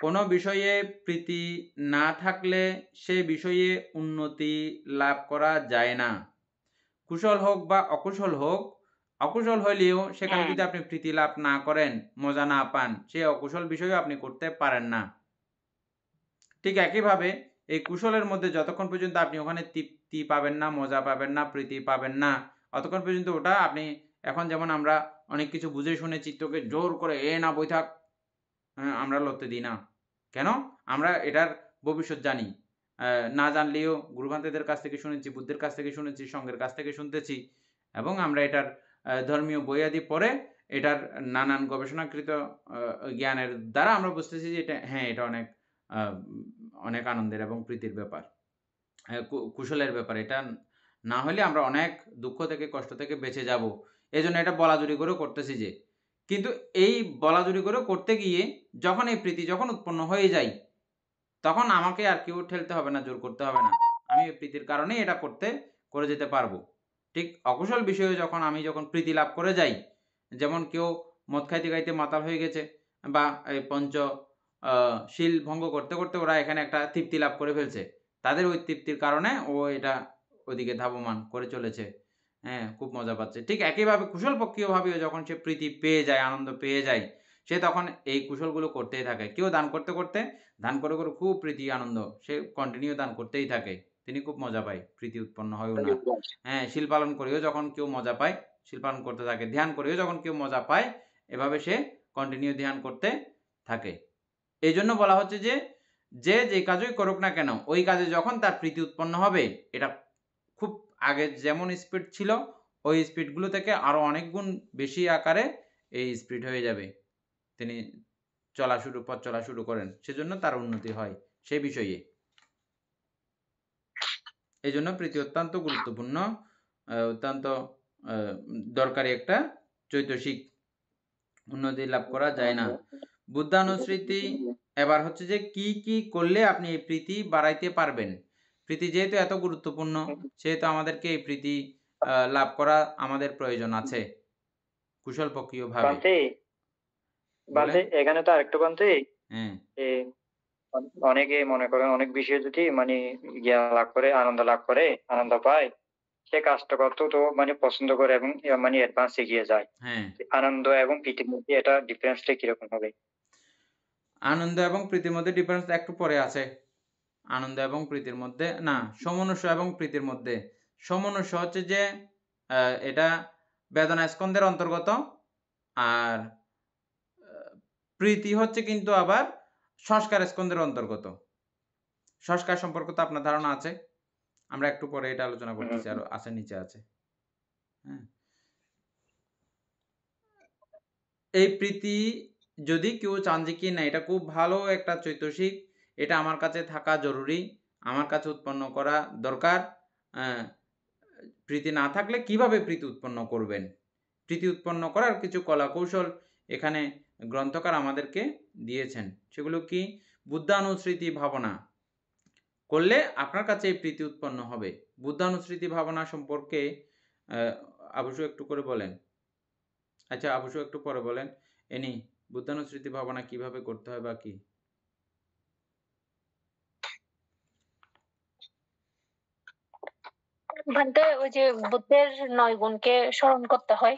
কোনো বিষয়ে প্রীতি না থাকলে সে বিষয়ে উন্নতি লাভ করা যায় না, কুশল হোক বা অকুশল হোক। অকুশল হইলেও সেখানে যদি আপনি প্রীতি লাভ না করেন, মজা না পান, সে অকুশল বিষয়ও আপনি করতে পারেন না। ঠিক একইভাবে এই কুশলের মধ্যে যতক্ষণ পর্যন্ত আপনি ওখানে তৃপ্তি পাবেন না, মজা পাবেন না, প্রীতি পাবেন না, অতক্ষণ পর্যন্ত ওটা আপনি, এখন যেমন আমরা অনেক কিছু বুঝে শুনে চিত্তকে জোর করে না বই থাক, আমরা লড়তে দিই না কেন? আমরা এটার ভবিষ্যৎ জানি, না জানলেও গুরুভান্তেদের কাছ থেকে শুনেছি, বুদ্ধের কাছ থেকে শুনেছি, সঙ্গের কাছ থেকে শুনতেছি, এবং আমরা এটার ধর্মীয় বইয়াদি পড়ে এটার নানান গবেষণাকৃত জ্ঞানের দ্বারা আমরা বুঝতেছি যে এটা, হ্যাঁ এটা অনেক আনন্দের এবং প্রীতির ব্যাপার, কুশলের ব্যাপার। এটা না হলে আমরা অনেক দুঃখ থেকে, কষ্ট থেকে বেঁচে যাব। এই জন্য এটা বলাজুরি করে করতেছি যে, কিন্তু এই বলাজুরি করে করতে গিয়ে যখন এই প্রীতি যখন উৎপন্ন হয়ে যায়, তখন আমাকে আর কেউ ঠেলতে হবে না, জোর করতে হবে না, আমি এই প্রীতির কারণেই এটা করে যেতে পারবো। ঠিক অকুশল বিষয়ে আমি যখন প্রীতি লাভ করে যাই, যেমন কেউ মদ খাইতে খাইতে মাতাল হয়ে গেছে, বা এই শিল ভঙ্গ করতে করতে ওরা এখানে একটা তৃপ্তি লাভ করে ফেলছে, তাদের ওই তৃপ্তির কারণে ও এটা ওদিকে ধাবমান করে চলেছে, হ্যাঁ, খুব মজা পাচ্ছে। ঠিক একইভাবে কুশলপক্ষীয়ভাবেও যখন সে প্রীতি পেয়ে যায়, আনন্দ পেয়ে যায়, সে তখন এই কুশলগুলো করতেই থাকে। কেউ দান করতে করতে দান করে করে খুব প্রীতি আনন্দ, সে কন্টিনিউ দান করতেই থাকে, তিনি খুব মজা পায়, প্রীতি উৎপন্ন হয় ওনার। হ্যাঁ, শিল পালন করেও যখন কেউ মজা পায়, শিল পালন করতে থাকে, ধ্যান করেও যখন কেউ মজা পায়, এভাবে সে কন্টিনিউ ধ্যান করতে থাকে। এই জন্য বলা হচ্ছে যে যে কাজই করুক না কেন, ওই কাজে যখন তার প্রীতি উৎপন্ন হবে, এটা খুব আগে যেমন স্পিড ছিল ওই স্পিডগুলো থেকে আরও অনেক গুণ বেশি আকারে এই স্পিড হয়ে যাবে, তিনি পথ চলা শুরু করেন, সেজন্য তার উন্নতি হয় সেই বিষয়ে। এই জন্য প্রীতি অত্যন্ত গুরুত্বপূর্ণ, অত্যন্ত দরকারি একটা চৈতসিক, উন্নতি লাভ করা যায় না। বুদ্ধানুস্মৃতি এবার হচ্ছে যে কি কি করলে আপনি এই প্রীতি বাড়াইতে পারবেন। প্রীতি যেহেতু এত গুরুত্বপূর্ণ, সেহেতু আমাদেরকে এই প্রীতি লাভ করা আমাদের প্রয়োজন আছে কুশলপক্ষীয় ভাবে। বান্তে এখানে তো আরেকটু বান্তে, হ্যাঁ, অনেকে মনে করেন অনেক বিষয় যদি মানে লাভ করে, আনন্দ লাভ করে, আনন্দ পায়, সে কাজটা করতে তো মানে পছন্দ করে এবং মানে অ্যাডভান্স এগিয়ে যায়। হ্যাঁ, আনন্দ এবং প্রীতির মধ্যে এটা ডিফারেন্সটা কিরকম হবে? আনন্দ এবং প্রীতির মধ্যে ডিফারেন্স একটু পরে আছে। আনন্দ এবং প্রীতির মধ্যে না, সমনুষ্য এবং প্রীতির মধ্যে, সমনুষ্য হচ্ছে যে এটা বেদনা স্কন্ধের অন্তর্গত, আর প্রীতি হচ্ছে কিন্তু আবার সংস্কার স্কন্ধের অন্তর্গত। সংস্কার সম্পর্কে তো আপনার ধারণা আছে, আমরা একটু পরে এটা আলোচনা করতেছি, আরো আছে, নিচে আছে। হ্যাঁ, এই প্রীতি যদি কেউ চান যে কি না এটা খুব ভালো একটা চৈতসিক, এটা আমার কাছে থাকা জরুরি, আমার কাছে উৎপন্ন করা দরকার, প্রীতি না থাকলে কিভাবে প্রীতি উৎপন্ন করবেন, প্রীতি উৎপন্ন করার কিছু কলা কৌশল এখানে গ্রন্থকার আমাদেরকে দিয়েছেন। সেগুলো কি? বুদ্ধানুস্মৃতি ভাবনা করলে আপনার কাছে এই প্রীতি উৎপন্ন হবে। বুদ্ধানুস্মৃতি ভাবনা সম্পর্কে আবশ্যক একটু করে বলেন। আচ্ছা, আবশ্যক একটু পরে বলেন। এনি বুদ্ধানুস্মৃতি ভাবনা কিভাবে করতে হয় বা কি? ভান্তে ওই যে বুদ্ধের 9 গুণকে স্মরণ করতে হয়,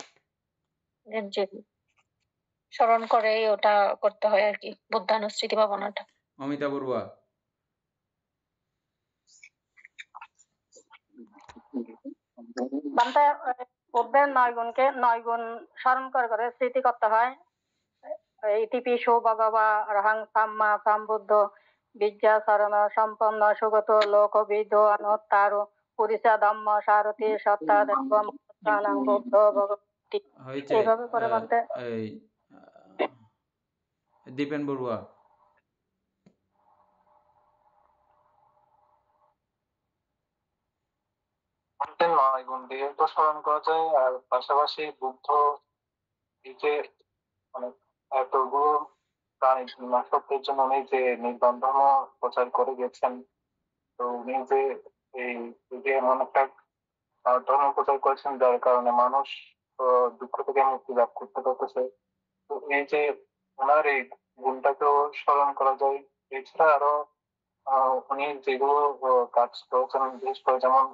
যে স্মরণ করে ওটা করতে হয় আর কি, বুদ্ধানুস্মৃতি ভাবনাটা। অমিতা বড়ুয়া। বান্তে বুদ্ধের 9 গুণকে 9 গুণ স্মরণ করে করে স্মৃতি করতে হয়। ইতিপিশো ভগবা রহং সাম্মা সম্বুদ্ধ বিদ্যা শরণ সম্পন্ন সুগত লোকবিদ অনুত্তারো পুরিষা ধম্ম সারথি সত্তা দেবম বুদ্ধ ভগবতী, হয়েছে, এইভাবে করে বান্তে। এই দীপেন বড়ুয়া। বুদ্ধের 9 গুণ দিয়ে তো স্মরণ করা যায়, আর পাশাপাশি বুদ্ধ এই যে মানে এতগুলো প্রাণী নাশকদের জন্য উনি যে নির্বাণ ধর্ম প্রচার করে গেছেন, তো উনি যে এই যে এমন একটা ধর্ম প্রচার করেছেন যার কারণে মানুষ দুঃখ থেকে মুক্তি লাভ করতে পারতেছে, তো এই যে ওনার এই গুণটাকেও স্মরণ করা যায়। এছাড়া আরো উনি যেগুলো কাজ করেছেন, বিশেষ করে যেমন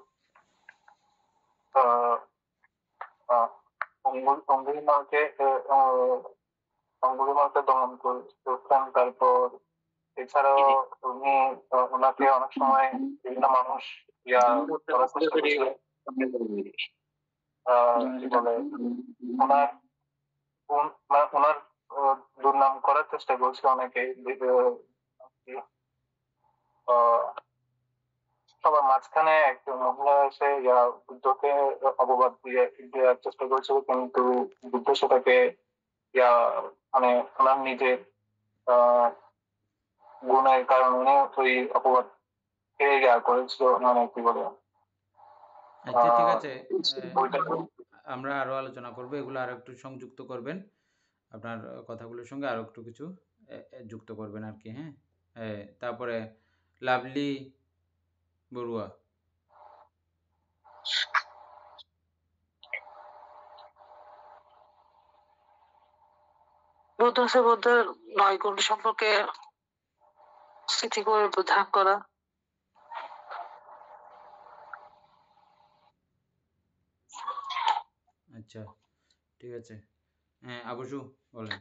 অঙ্গুলিমালকে দমন করতেন, তারপর এছাড়াও উনি ওনাকে অনেক সময় বিভিন্ন মানুষ কি বলে ওনার ওনার দুর্নাম করার চেষ্টা করছে অনেকে, সবার মাঝখানে একজন মহিলা এসে বুদ্ধকে অপবাদ দেওয়ার চেষ্টা করেছিল, কিন্তু বুদ্ধ সেটাকে মানে ওনার নিজের গুণের কারণে ওই অপবাদ করেছিল, মানে কি বলে। আচ্ছা, ঠিক আছে, আমরা আরো আলোচনা করব, এগুলো আরো একটু সংযুক্ত করবেন, আপনার কথাগুলোর সঙ্গে আরো একটু কিছু যুক্ত করবেন আর কি। হ্যাঁ, তারপরে লাভলি বড়ুয়া। বুদ্ধের 9 গুণ সম্পর্কে স্মৃতি করে ধ্যান করা। আচ্ছা, ঠিক আছে। হ্যাঁ, আবুসু বলেন।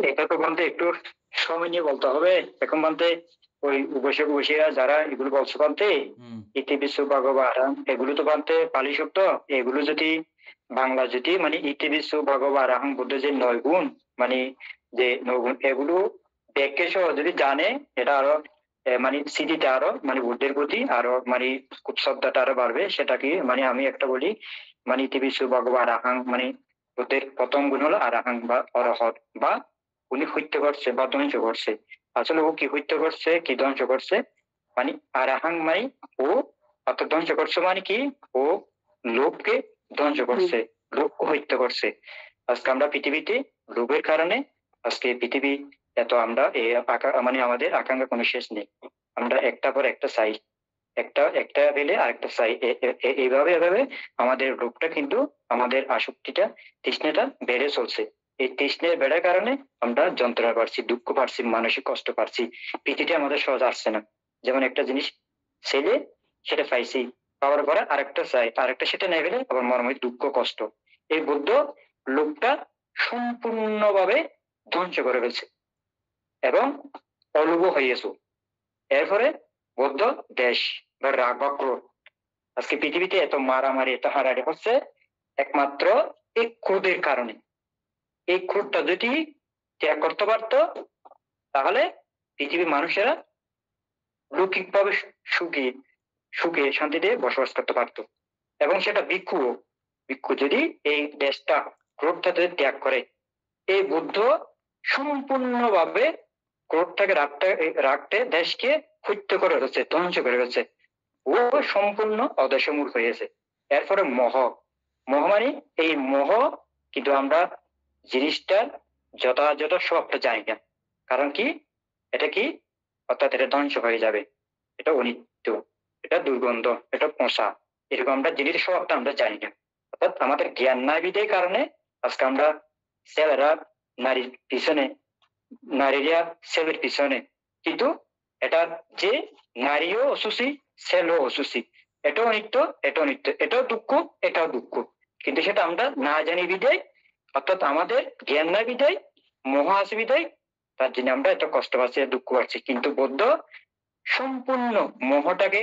এটা তো বলতে একটু সময় নিয়ে বলতে হবে। এখন বলতে ওই উপসিয়া যারা এগুলো বলছে বলতে ইতি বিশ্ব ভগবান এগুলো তো বলতে পালি শব্দ, এগুলো যদি বাংলা যদি মানে ইতি বিশ্ব ভগবান বুদ্ধ যে 9 গুণ মানে যে 9 গুণ এগুলো ব্যাখ্যা সহ যদি জানে, এটা আরো মানে স্মৃতিটা আরো মানে বুদ্ধের প্রতি আরো মানে খুব শ্রদ্ধাটা আরো বাড়বে। সেটা কি মানে আমি একটা বলি, মানে ইতি বিশ্ব ভগবান মানে বুদ্ধের প্রথম গুণ হলো আরাহাং বা অরহত, বা উনি হত্যা করছে বা ধ্বংস করছে। আসলে ও কি হত্যা করছে কি ধ্বংস করছে, মানে আরাহাং মানে ও অর্থাৎ ধ্বংস করছে মানে কি ও লোভকে ধ্বংস করছে, লোভকে হত্যা করছে। আজকে আমরা পৃথিবীতে লোভের কারণে আজকে পৃথিবী এত আমরা মানে আমাদের আকাঙ্ক্ষা কোনো শেষ নেই। আমরা একটা পর একটা চাই, একটা পেলে আরেকটা চাই, এইভাবে এভাবে আমাদের রোগটা কিন্তু আমাদের আসক্তিটা তৃষ্ণাটা বেড়ে চলছে। এই তৃষ্ণের বেড়ার কারণে আমরা যন্ত্রণা পাচ্ছি, দুঃখ পাচ্ছি, মানসিক কষ্ট পাচ্ছি। পৃথিবীটা আমাদের সহজ আসছে না। যেমন একটা জিনিস ছেলে সেটা পাইছি, পাওয়ার পরে আরেকটা চাই, আরেকটা সেটা নেই পেলে আবার মর্মে দুঃখ কষ্ট। এই বুদ্ধ লোকটা সম্পূর্ণভাবে ধ্বংস করে ফেলছে এবং অলোভ হয়েছে। এরপরে বৌদ্ধ দেশ বা রাগ বা ক্রোধ, আজকে পৃথিবীতে এত মারামারি এত হারাহারি হচ্ছে একমাত্র এই ক্রোধের কারণে। এই ক্রোধটা যদি ত্যাগ করতে পারতো তাহলে পৃথিবীর মানুষেরা লৌকিকভাবে সুখী সুখে শান্তিতে বসবাস করতে পারতো। এবং সেটা ভিক্ষু যদি এই দেশটা ক্রোধটা যদি ত্যাগ করে, এই বুদ্ধ সম্পূর্ণভাবে ক্রোধটাকে রাখতে দেশকে হত্যা করে ফেলছে, ধ্বংস করে ফেলছে। ও সম্পূর্ণ অদশমূল হয়েছে। এরপরে মোহ মানে এই মোহ কিন্তু আমরা জিনিসটার যথাযথ স্বভাবটা জানি না। কারণ কি এটা কি অর্থাৎ এটা ধ্বংস হয়ে যাবে, এটা অনিত্য, এটা দুর্গন্ধ, এটা পোষা, এরকম আমরা জিনিসের স্বভাবটা আমরা জানি না। অর্থাৎ আমাদের জ্ঞান নাই বিধের কারণে আজকে আমরা ছেলেরা নারীর পিছনে, নারীরা ছেলের পিছনে, কিন্তু এটা যে নারীও অসুচি ছেলেও অসুচি, এটাও নিত্য এটাও নিত্য, এটাও দুঃখ এটাও দুঃখ, কিন্তু সেটা আমরা না জানি বিদায়, অর্থাৎ আমাদের জ্ঞান না বিদায়, মোহ আছে বিদায়, তার জন্য আমরা এত কষ্ট পাচ্ছি দুঃখ পাচ্ছি। কিন্তু বৌদ্ধ সম্পূর্ণ মোহটাকে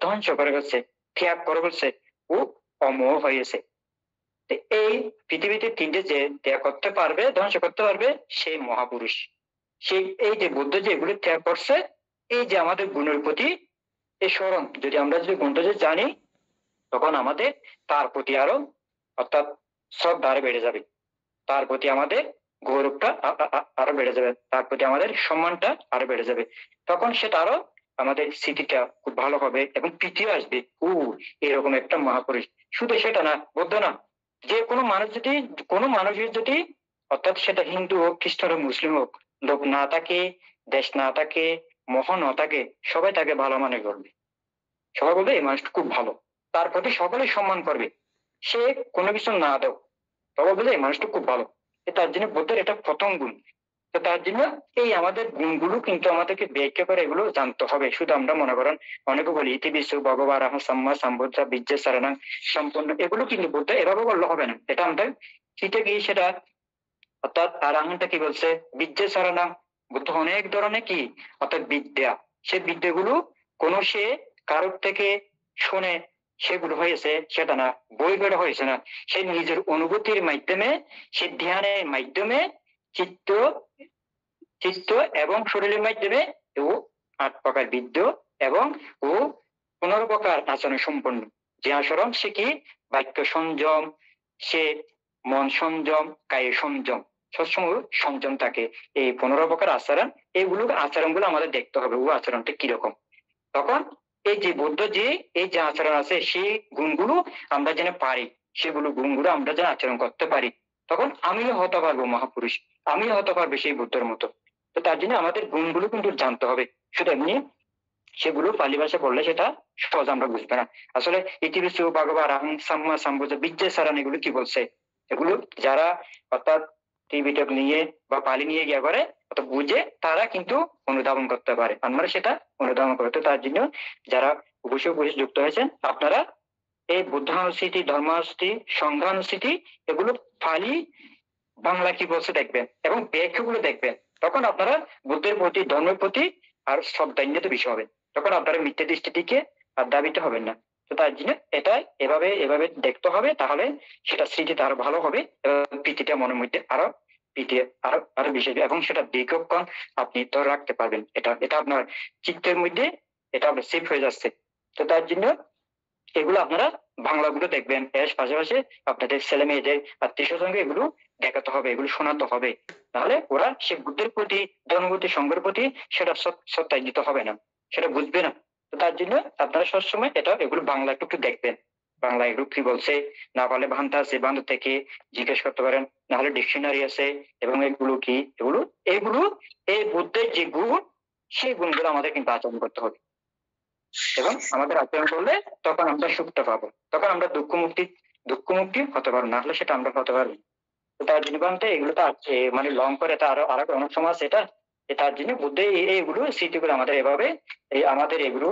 ধ্বংস করে ফেলছে, ত্যাগ করে ফেলছে, ও অমোহ হয়েছে। এই পৃথিবীতে তিনটে যে ত্যাগ করতে পারবে, ধ্বংস করতে পারবে, সেই মহাপুরুষ। সেই এই যে বুদ্ধ যে এগুলো ত্যাগ করছে, এই যে আমাদের গুণের প্রতি এই স্মরণ, যদি আমরা যদি গুণটা যে জানি তখন আমাদের তার প্রতি আরো অর্থাৎ শ্রদ্ধা আরো বেড়ে যাবে, তার প্রতি আমাদের গৌরবটা আরো বেড়ে যাবে, তার প্রতি আমাদের সম্মানটা আরো বেড়ে যাবে। তখন সেটা আরো আমাদের স্মৃতিটা খুব ভালো হবে এবং প্রীতিও আসবে, এরকম একটা মহাপুরুষ। শুধু সেটা না, বৌদ্ধ না, যে কোনো মানুষের যদি অর্থাৎ সেটা হিন্দু হোক, খ্রিস্টান হোক, মুসলিম হোক, লোক না থাকে, দেশ না থাকে, মোহ না থাকে, সবাই তাকে ভালো মনে করবে। সবাই বলবে এই মানুষটা খুব ভালো, তার প্রতি সকলে সম্মান করবে। সে কোনো কিছু না দাও, তবে বলে এই মানুষটা খুব ভালো, তার জন্য বুদ্ধের এটা প্রথম গুণ। তো তার জন্য এই আমাদের গুণগুলো কিন্তু আমাদেরকে ব্যাখ্যা করে এগুলো জানতে হবে। শুধু আমরা মনে করেন অনেকে বলি ইতি বিশ্ব ভগবান সাম্মা সাম্বুদ্ধা বিদ্যা সারানাং সম্পূর্ণ, এগুলো কিন্তু বুদ্ধ এভাবে বললে হবে না। এটা আমাদের শিখে গিয়ে সেটা অর্থাৎ আরাহাংটা কি বলছে, বিদ্যা সারানাং, বুদ্ধ অনেক ধরনের কি অর্থাৎ বিদ্যা, সে বিদ্যাগুলো কোন সে কারোর থেকে শুনে সেগুলো হয়েছে সেটা না, বই পড়ে হয়েছে না, সে নিজের অনুভূতির মাধ্যমে, সে ধ্যানের মাধ্যমে, চিত্ত এবং শরীরের মাধ্যমে ও 8 প্রকার বিদ্য এবং ও 15 প্রকার আচরণ সম্পন্ন। যে আচরণ সে কি বাক্য সংযম, সে মন সংযম, কায় সংযম, সবসময় সংযম থাকে। এই 15 প্রকার আচরণ, এইগুলো আচরণগুলো আমাদের দেখতে হবে ও আচরণটা কিরকম। তখন এই যে বৌদ্ধ যে এই যে আচরণ আছে সেই গুণগুলো আমরা যেন পারি, সেগুলো গুণগুলো আমরা যেন আচরণ করতে পারি, তখন আমিও হতে পারবো মহাপুরুষ, আমিও হতে পারবো সেই বুদ্ধের মতো। তো তার জন্য আমাদের গুণগুলো কিন্তু জানতে হবে। শুধু এমনি সেগুলো পালি ভাষা বললে সেটা সহজ আমরা বুঝবে না। আসলে ইতিবিশ্ব ভগবান আহং সাম্মা সাম্বুজ বিদ্যা সারান এগুলো কি বলছে, এগুলো যারা অর্থাৎ টিভিটা নিয়ে বা পালি নিয়ে গিয়ে করে অত বুঝে তারা কিন্তু অনুধাবন করতে পারে, আমরা সেটা অনুধাবন করতে। তার জন্য যারা অবশ্যই যুক্ত হয়েছেন আপনারা এই বুদ্ধানুস্মৃতি, ধর্মানুস্মৃতি, সংঘানুস্মৃতি এগুলো ফালি বাংলা কি বলছে দেখবেন এবং ব্যাখ্যাগুলো দেখবেন, তখন আপনারা বুদ্ধের প্রতি, ধর্মের প্রতি আর শ্রদ্ধান্বিত বিষয় হবে, তখন আপনারা মিথ্যা দৃষ্টিটিকে আর দাবিত হবেন না। তো তার জন্য এটা এভাবে এভাবে দেখতে হবে, তাহলে সেটা স্মৃতিতে আরো ভালো হবে এবং প্রীতিটা মনের মধ্যে আরো প্রীতি আরো আরো বেশি হবে এবং সেটা দীর্ঘক্ষণ আপনি ধরে রাখতে পারবেন। এটা এটা আপনার চিত্তের মধ্যে এটা আপনার সেভ হয়ে যাচ্ছে। তো তার জন্য এগুলো আপনারা বাংলাগুলো দেখবেন, এর পাশাপাশি আপনাদের ছেলে মেয়েদের, আত্মীয় স্বজনকে এগুলো দেখাতে হবে, এগুলো শোনাতে হবে, তাহলে ওরা সে বুদ্ধের প্রতি, ধর্মের প্রতি, সঙ্গের প্রতি সেটা সত্যায়িত হবে না, সেটা বুঝবে না। তো তার জন্য আপনারা সবসময় এটা এগুলো বাংলা একটু একটু দেখবেন, বাংলা এগুলো কি বলছে, না পারলে ভান্তা আছে, ভান্তা থেকে জিজ্ঞেস করতে পারেন, না হলে ডিকশনারি আছে, এবং এগুলো কি, এগুলো এগুলো এই বুদ্ধের যে গুণ, সেই গুণগুলো আমাদের কিন্তু আচরণ করতে হবে এবং আমাদের আচরণ করলে তখন আমরা সুখটা পাবো, তখন আমরা দুঃখ মুক্তি হতে পারবো, না হলে সেটা আমরা হতে পারবো না। তো তার জীবনটা এগুলো তো আছে মানে লং করে এটা আরো আরো অনেক সময় আছে এটা, তার জন্য বুদ্ধ এইগুলো স্মৃতিগুলো আমাদের এভাবে আমাদের এগুলো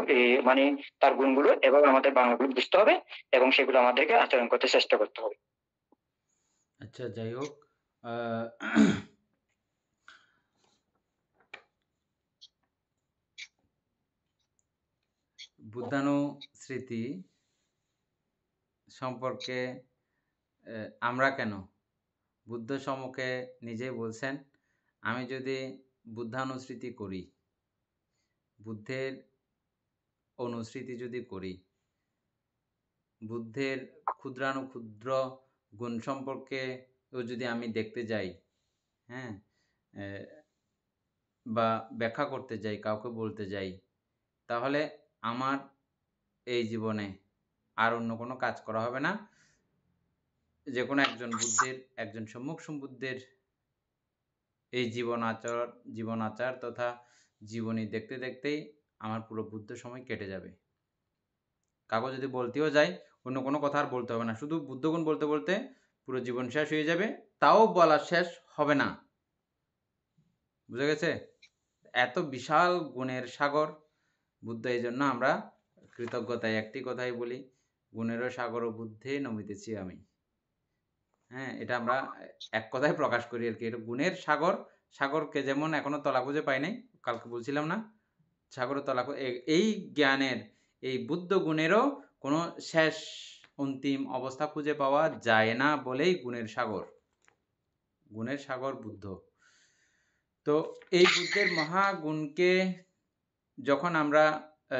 মানে তার গুণগুলো এভাবে আমাদের বাংলাগুলো বুঝতে হবে এবং সেগুলো আমাদেরকে আচরণ করতে চেষ্টা করতে হবে। আচ্ছা, যাই হোক, বুদ্ধানুস্মৃতি সম্পর্কে আমরা কেন, বুদ্ধ সম্মুখে নিজেই বলছেন, আমি যদি বুদ্ধানুস্মৃতি করি, বুদ্ধের অনুস্মৃতি যদি করি, বুদ্ধের ক্ষুদ্রানুক্ষুদ্র গুণ সম্পর্কে যদি আমি দেখতে যাই, হ্যাঁ, বা ব্যাখ্যা করতে যাই, কাউকে বলতে যাই, তাহলে আমার এই জীবনে আর অন্য কোনো কাজ করা হবে না। যে কোনো একজন বুদ্ধের, একজন সম্মুখ সম্বুদ্ধের এই জীবন আচার তথা জীবনী দেখতে দেখতেই আমার পুরো বুদ্ধ সময় কেটে যাবে। কাগজ যদি বলতেও যাই, অন্য কোনো কথা আর বলতে হবে না, শুধু বুদ্ধগুণ বলতে বলতে পুরো জীবন শেষ হয়ে যাবে, তাও বলা শেষ হবে না। বুঝে গেছে? এত বিশাল গুণের সাগর বুদ্ধ। এই জন্য আমরা কৃতজ্ঞতায় একটি কথাই বলি, গুণেরও সাগর ও বুদ্ধে নমিতেছি আমি। হ্যাঁ, এটা আমরা এক কথায় প্রকাশ করি আর কি। এটা গুণের সাগর, সাগরকে যেমন এখনো তলা খুঁজে পাই নাই, কালকে বলছিলাম না, সাগরের তলা, এই জ্ঞানের, এই বুদ্ধ গুণেরও কোনো শেষ অন্তিম অবস্থা খুঁজে পাওয়া যায় না বলেই গুণের সাগর, গুণের সাগর বুদ্ধ। তো এই বুদ্ধের মহাগুণকে যখন আমরা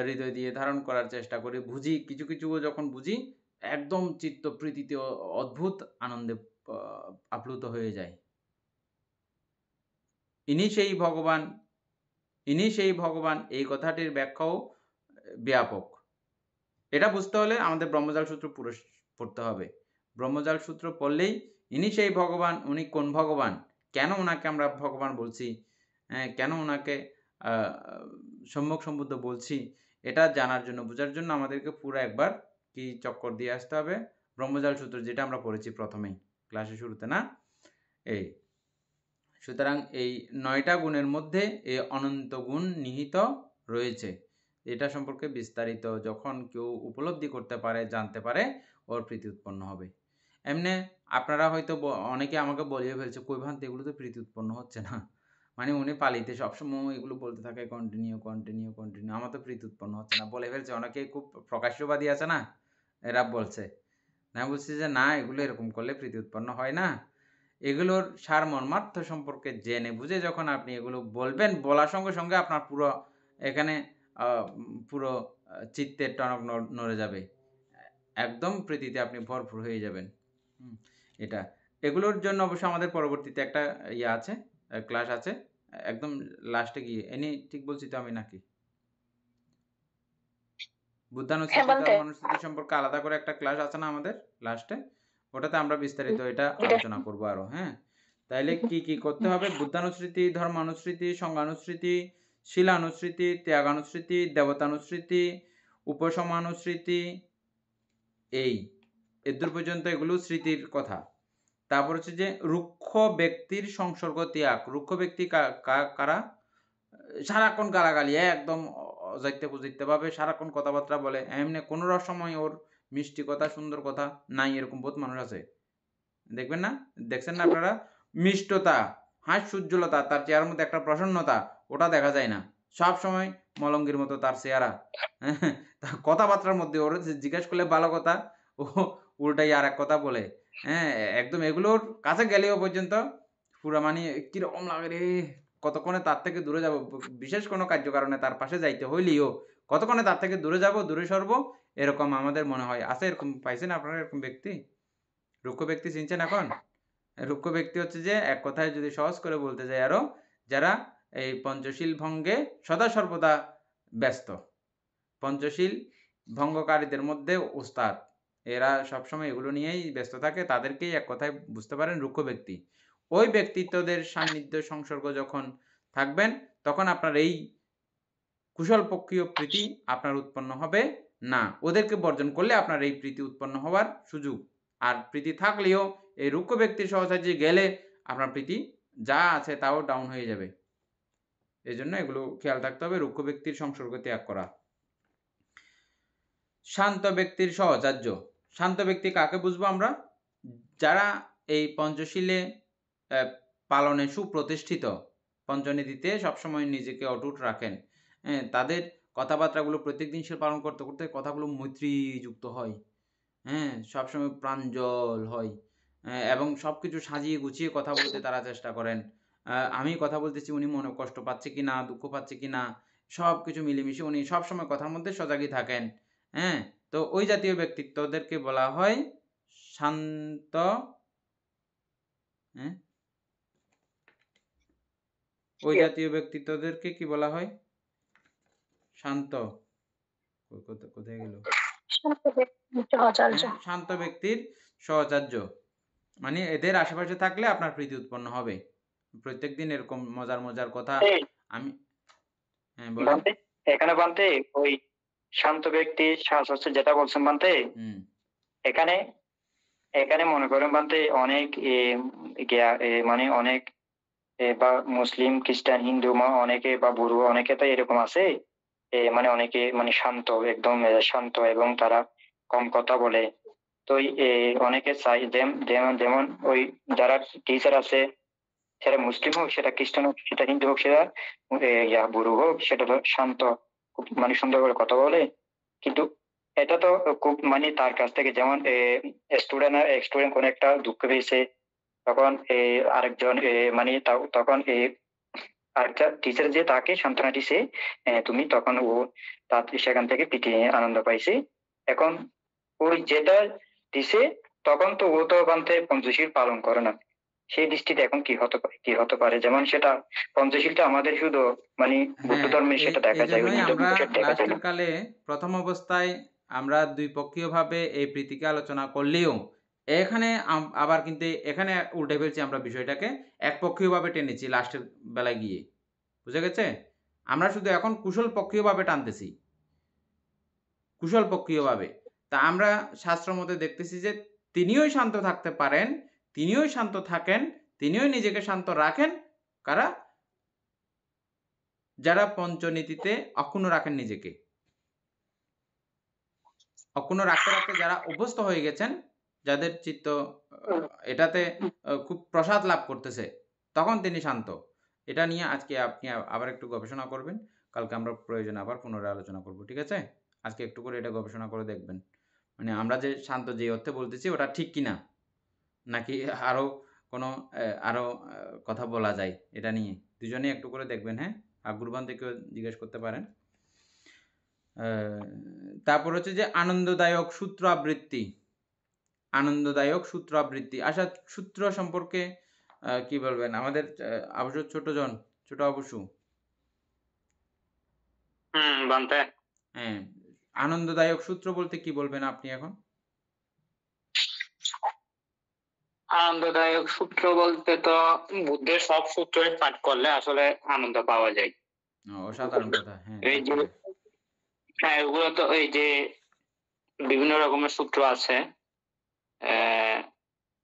হৃদয় দিয়ে ধারণ করার চেষ্টা করি, বুঝি, কিছু কিছু যখন বুঝি, একদম চিত্ত প্রীতিতে অদ্ভুত আনন্দে আপ্লুত হয়ে যায়। ইনি সেই ভগবান, ইনি সেই ভগবান, এই কথাটির ব্যাখ্যাও ব্যাপক। এটা বুঝতে হলে আমাদের ব্রহ্মজাল সূত্র পুরো পড়তে হবে। ব্রহ্মজাল সূত্র পড়লেই ইনি সেই ভগবান, উনি কোন ভগবান, কেন ওনাকে আমরা ভগবান বলছি, কেন ওনাকে সম্যক সম্বুদ্ধ বলছি, এটা জানার জন্য, বোঝার জন্য আমাদেরকে পুরো একবার কি চক্কর দিয়ে আসতে হবে ব্রহ্মজাল সূত্র, যেটা আমরা পড়েছি প্রথমেই ক্লাসের শুরুতে, না? এই সুতরাং এই 9টা গুণের মধ্যে এই অনন্ত গুণ নিহিত রয়েছে। এটা সম্পর্কে বিস্তারিত যখন কেউ উপলব্ধি করতে পারে, জানতে পারে, ওর প্রীতি উৎপন্ন হবে। এমনি আপনারা হয়তো অনেকে আমাকে বলিয়ে ফেলছে, কই ভান্তি এগুলো তো প্রীতি উৎপন্ন হচ্ছে না, মানে উনি পালিতে সবসময় এগুলো বলতে থাকে কন্টিনিউ কন্টিনিউ কন্টিনিউ, আমার তো প্রীতি উৎপন্ন হচ্ছে না, বলে ফেলছে। অনেকে খুব প্রকাশ্যবাদী আছে না, এরা বলছে। না, বলছি যে না, এগুলো এরকম করলে প্রীতি উৎপন্ন হয় না। এগুলোর সার মর্মার্থ সম্পর্কে জেনে বুঝে যখন আপনি এগুলো বলবেন, বলার সঙ্গে সঙ্গে আপনার পুরো এখানে পুরো চিত্তের টনক নড়ে যাবে, একদম প্রীতিতে আপনি ভরপুর হয়ে যাবেন। এটা, এগুলোর জন্য অবশ্য আমাদের পরবর্তীতে একটা ইয়ে আছে, ক্লাস আছে, একদম লাস্টে গিয়ে। এনি ঠিক বলছি তো আমি নাকি? বুদ্ধানুস্মৃতি, ধর্মানুস্মৃতি সম্পর্কে আলাদা করে একটা ক্লাস আছে না আমাদের লাস্টে, ওটাতে আমরা বিস্তারিত এটা আলোচনা করবো আরো। হ্যাঁ, তাইলে কি কি করতে হবে? বুদ্ধানুস্মৃতি, ধর্মানুস্মৃতি, সংজ্ঞানুস্মৃতি, শিলানুস্মৃতি, ত্যাগানুস্মৃতি, দেবতানুস্মৃতি, উপসমানুস্মৃতি, এই এদূর পর্যন্ত এগুলো স্মৃতির কথা। তারপর হচ্ছে যে রুক্ষ ব্যক্তির সংসর্গ ত্যাগ। রুক্ষ ব্যক্তি কারা? সারাক্ষণ গালাগালি, একদম অজাইতে বুঝাইতে ভাবে সারাক্ষণ কথাবার্তা বলে, এমনি কোনো সময় ওর মিষ্টি কথা, সুন্দর কথা নাই, এরকম বহুত মানুষ আছে, দেখবেন না, দেখছেন না আপনারা? মিষ্টতা, হাস্যোজ্জ্বলতা, তার চেহারার মধ্যে একটা প্রসন্নতা, ওটা দেখা যায় না। সব সময় মলঙ্গির মতো তার চেহারা, কথাবার্তার মধ্যে ওর জিজ্ঞেস করলে ভালো কথা, ও উল্টাই আর এক কথা বলে। হ্যাঁ, একদম এগুলোর কাছে গেলেও পর্যন্ত পুরা মানে কিরকম লাগে রে, কতক্ষণে তার থেকে দূরে যাব, বিশেষ কোনো কার্যকারণে তার পাশে যাইতে হইলেও কতক্ষণে তার থেকে দূরে যাব, দূরে সরব, এরকম আমাদের মনে হয়। আছে এরকম, পাইছেন আপনারা এরকম ব্যক্তি? রুক্ষ ব্যক্তি চিনছেন এখন? রুক্ষ ব্যক্তি হচ্ছে যে, এক কথায় যদি সহজ করে বলতে যাই আরো, যারা এই পঞ্চশীল ভঙ্গে সদা সর্বদা ব্যস্ত, পঞ্চশীল ভঙ্গকারীদের মধ্যে উস্তাদ, এরা সবসময় এগুলো নিয়েই ব্যস্ত থাকে, তাদেরকেই এক কথায় বুঝতে পারেন রুক্ষ ব্যক্তি। ওই ব্যক্তিত্বদের সান্নিধ্য সংসর্গ যখন থাকবেন, তখন আপনার এই কুশল পক্ষীয় প্রীতি আপনার উৎপন্ন হবে না। ওদেরকে বর্জন করলে আপনার এই প্রীতি উৎপন্ন হওয়ার সুযোগ, আর প্রীতি থাকলেও এই রুক্ষ ব্যক্তির সহসাহায্যে গেলে আপনার প্রীতি যা আছে তাও ডাউন হয়ে যাবে। এই জন্য এগুলো খেয়াল রাখতে হবে, রুক্ষ ব্যক্তির সংসর্গ ত্যাগ করা। শান্ত ব্যক্তির সহচার্য। শান্ত ব্যক্তি কাকে বুঝবো আমরা? যারা এই পঞ্চশীলে পালনে সুপ্রতিষ্ঠিত, পঞ্চনীতিতে সবসময় নিজেকে অটুট রাখেন, তাদের কথাবার্তাগুলো প্রত্যেকদিন সে পালন করতে করতে কথাগুলো মৈত্রীযুক্ত হয়, হ্যাঁ, সবসময় প্রাঞ্জল হয়, এবং সব কিছু সাজিয়ে গুছিয়ে কথা বলতে তারা চেষ্টা করেন। আমি কথা বলতেছি, উনি মনে কষ্ট পাচ্ছে কি না, দুঃখ পাচ্ছে কি না, সব কিছু মিলেমিশে উনি সবসময় কথার মধ্যে সজাগই থাকেন। হ্যাঁ, তো ওই জাতীয় ব্যক্তিত্বদেরকে বলা হয় শান্ত, হ্যাঁ, ওই জাতীয় ব্যক্তিত্বদেরকে কি বলা হয়? শান্ত। কোথায় গেল? শান্ত ব্যক্তির সহচার্য, মানে এদের আশেপাশে থাকলে আপনার প্রীতি উৎপন্ন হবে। প্রত্যেকদিন এরকম মজার মজার কথা আমি, হ্যাঁ বলেন। এখানে বানতে ওই শান্ত ব্যক্তি হচ্ছে যেটা বলছেন বানতে, এখানে এখানে মনে করেন বানতে অনেক মানে অনেক বা মুসলিম, খ্রিস্টান, হিন্দু অনেকে বা বুড়ো অনেকে তো এরকম আছে, মানে অনেকে মানে শান্ত, একদম শান্ত, এবং তারা কম কথা বলে। তো অনেকে চাই যেমন ওই যারা টিচার আছে, সেটা মুসলিম হোক, সেটা খ্রিস্টান হোক, সেটা হিন্দু হোক, সেটা বুড়ো হোক, সেটা তো শান্ত, খুব মানে সুন্দর করে কথা বলে। কিন্তু এটা তো খুব মানে তার কাছ থেকে, যেমন স্টুডেন্ট কোন একটা দুঃখ পেয়েছে, তখন আরেকজন মানে তখন আরেকটা টিচার যে তাকে সান্ত্বনা দিছে, তুমি, তখন ও সেখান থেকে পিটি আনন্দ পাইছে। এখন ওই যেটা দিছে, তখন তো ও তো বানতে পঞ্চশীল পালন করে না, সেই দৃষ্টিতে এখন কি হতে পারে? যেমন সেটা পঞ্চশীলটা আমাদের শুধু মানে বৌদ্ধ ধর্মে সেটা দেখা যায়, লাস্টের কালে প্রথম অবস্থায় আমরা দুই পক্ষীয় ভাবে এই প্রীতিকে আলোচনা করলেও এখানে আবার কিন্তু এখানে উল্টে ফেলছি আমরা বিষয়টাকে, একপক্ষীয় ভাবে টেনেছি লাস্টের বেলায় গিয়ে, বুঝে গেছে? আমরা শুধু এখন কুশল পক্ষীয় ভাবে টানতেছি, কুশল পক্ষীয় ভাবে। তা আমরা শাস্ত্র মতে দেখতেছি যে তিনিও শান্ত থাকতে পারেন, তিনিও শান্ত থাকেন, তিনিও নিজেকে শান্ত রাখেন। কারা? যারা পঞ্চনীতিতে অক্ষুণ্ণ রাখেন নিজেকে, অক্ষুণ্ণ রাখতে রাখতে যারা অভ্যস্ত হয়ে গেছেন, যাদের চিত্ত এটাতে খুব প্রসাদ লাভ করতেছে, তখন তিনি শান্ত। এটা নিয়ে আজকে আপনি আবার একটু গবেষণা করবেন, কালকে আমরা প্রয়োজনে আবার পুনরায় আলোচনা করব, ঠিক আছে? আজকে একটু করে এটা গবেষণা করে দেখবেন, মানে আমরা যে শান্ত যে অর্থে বলতেছি ওটা ঠিক কিনা, নাকি আরো কোনো আরো কথা বলা যায়, এটা নিয়ে দুজনেই একটু করে দেখবেন। হ্যাঁ, আগ্রবান থেকেও জিজ্ঞেস করতে পারেন। তারপর হচ্ছে যে আনন্দদায়ক সূত্র আবৃত্তি। আনন্দদায়ক সূত্র আবৃত্তি। আচ্ছা, সূত্র সম্পর্কে কি বলবেন আমাদের অবশ্য ছোট অবশ্য? হ্যাঁ, আনন্দদায়ক সূত্র বলতে কি বলবেন আপনি এখন? আনন্দদায়ক সূত্র বলতে তো বুদ্ধের সব সূত্রই পাঠ করলে আসলে আনন্দ পাওয়া যায়। অসাধারণ কথা। হ্যাঁ, ওগুলো তো এই যে বিভিন্ন রকমের সূত্র আছে,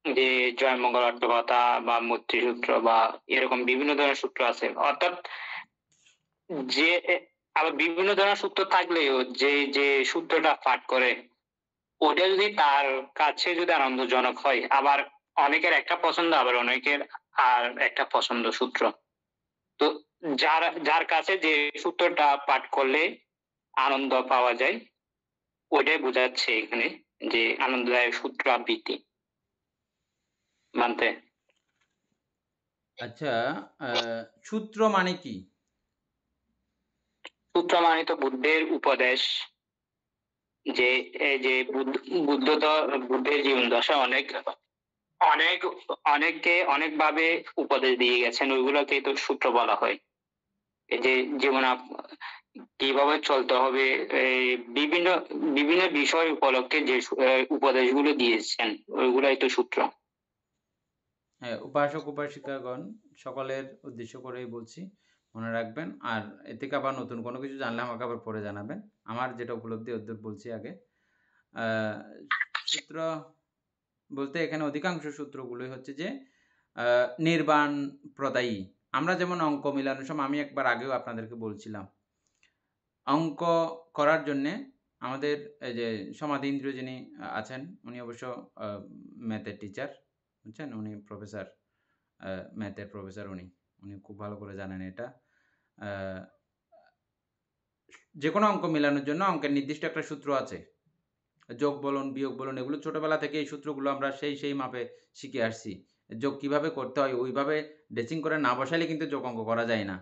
যে জয়মঙ্গল অর্থকথা বা মৈত্রী সূত্র বা এরকম বিভিন্ন ধরনের সূত্র আছে। অর্থাৎ যে আবার বিভিন্ন ধরনের সূত্র থাকলেও যে সূত্রটা পাঠ করে ওটা যদি তার কাছে যদি আনন্দজনক হয়, আবার অনেকের একটা পছন্দ, আবার অনেকের আর একটা পছন্দ সূত্র। তো যার যার কাছে যে সূত্রটা পাঠ করলে আনন্দ পাওয়া যায়, ওইটাই বোঝাচ্ছে এখানে যে আনন্দদায়ক সূত্র আবৃত্তি মানতে। আচ্ছা, সূত্র মানে কি? সূত্র মানে তো বুদ্ধের উপদেশ, যে এই যে বুদ্ধের জীবন দশা অনেক অনেক অনেককে অনেকভাবে উপদেশ দিয়ে গেছেন, ওইগুলোকে তো সূত্র বলা হয়। এই যে জীবন কিভাবে চলতে হবে, এই বিভিন্ন বিভিন্ন বিষয় উপলক্ষে যে উপদেশগুলো দিয়েছেন, ওইগুলাই তো সূত্র। হ্যাঁ, উপাসক উপাসিকাগণ সকলের উদ্দেশ্য করেই বলছি, মনে রাখবেন। আর এ থেকে আবার নতুন কোনো কিছু জানলে আমাকে আবার পরে জানাবেন। আমার যেটা উপলব্ধি ওদের বলছি আগে। সূত্র বলতে এখানে অধিকাংশ সূত্রগুলোই হচ্ছে যে নির্বাণ প্রদায়ী। আমরা যেমন অঙ্ক মিলানোর সময়, আমি একবার আগেও আপনাদেরকে বলছিলাম, অঙ্ক করার জন্যে আমাদের এই যে সমাধি ইন্দ্রিয় যিনি আছেন, উনি অবশ্য ম্যাথের টিচার, বুঝছেন, উনি প্রফেসর, ম্যাথের প্রফেসর। উনি খুব ভালো করে জানেন এটা। যে কোনো অঙ্ক মেলানোর জন্য অঙ্কের নির্দিষ্ট একটা সূত্র আছে, যোগ বলুন বিয়োগ বলুন, এগুলো ছোটোবেলা থেকে এই সূত্রগুলো আমরা সেই মাপে শিখে আসছি। যোগ কিভাবে করতে হয় ওইভাবে ড্রেসিং করে না বসাইলে কিন্তু যোগ অঙ্ক করা যায় না।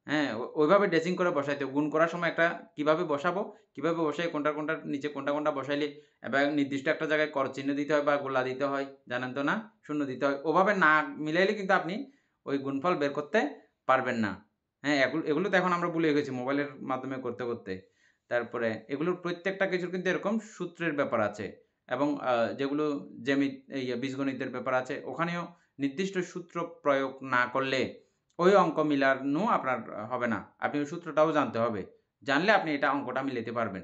হ্যাঁ, ওইভাবে ড্রেসিং করে বসাইতে, গুণ করার সময় একটা কীভাবে বসাবো, কীভাবে বসাই, কোনটার নিচে কোনটা বসাইলে এবার নির্দিষ্ট একটা জায়গায় কর চিহ্ন দিতে হয় বা গোলা দিতে হয়, জানেন তো না, শূন্য দিতে হয়, ওভাবে না মিলাইলে কিন্তু আপনি ওই গুণফল বের করতে পারবেন না। হ্যাঁ, এগুলো তো এখন আমরা ভুলে গেছি মোবাইলের মাধ্যমে করতে করতে। তারপরে এগুলোর প্রত্যেকটা কিছুর কিন্তু এরকম সূত্রের ব্যাপার আছে, এবং যেগুলো বীজগণিতের ব্যাপার আছে, ওখানেও নির্দিষ্ট সূত্র প্রয়োগ না করলে ওই অঙ্ক মিলানো আপনার হবে না। আপনি ওই সূত্রটাও জানতে হবে, জানলে আপনি এটা অঙ্কটা মিলাতে পারবেন।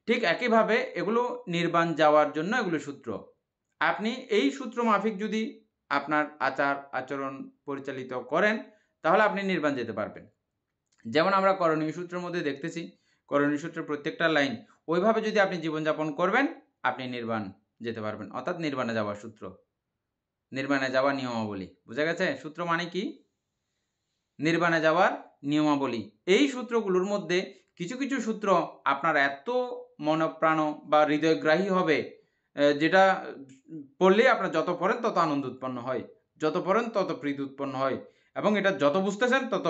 ঠিক একইভাবে এগুলো নির্বাণ যাওয়ার জন্য এগুলো সূত্র। আপনি এই সূত্র মাফিক যদি আপনার আচরণ পরিচালিত করেন, তাহলে আপনি নির্বাণ যেতে পারবেন। যেমন আমরা করণীয় সূত্রের মধ্যে দেখতেছি, করণীয় সূত্রের প্রত্যেকটা লাইন ওইভাবে যদি আপনি জীবনযাপন করবেন, আপনি নির্বাণ যেতে পারবেন, অর্থাৎ নির্বাণে যাওয়ার সূত্র, নির্বাণে যাওয়ার নিয়মাবলী। বুঝা গেছে? সূত্র মানে কি? নির্বাণে যাওয়ার নিয়মাবলী। এই সূত্রগুলোর মধ্যে কিছু কিছু সূত্র আপনার এত মনপ্রাণ বা হৃদয়গ্রাহী হবে, যেটা পড়লে আপনার যত পড়েন তত আনন্দ উৎপন্ন হয়, যত পড়েন তত প্রীতি উৎপন্ন হয়, এবং এটা যত বুঝতেছেন তত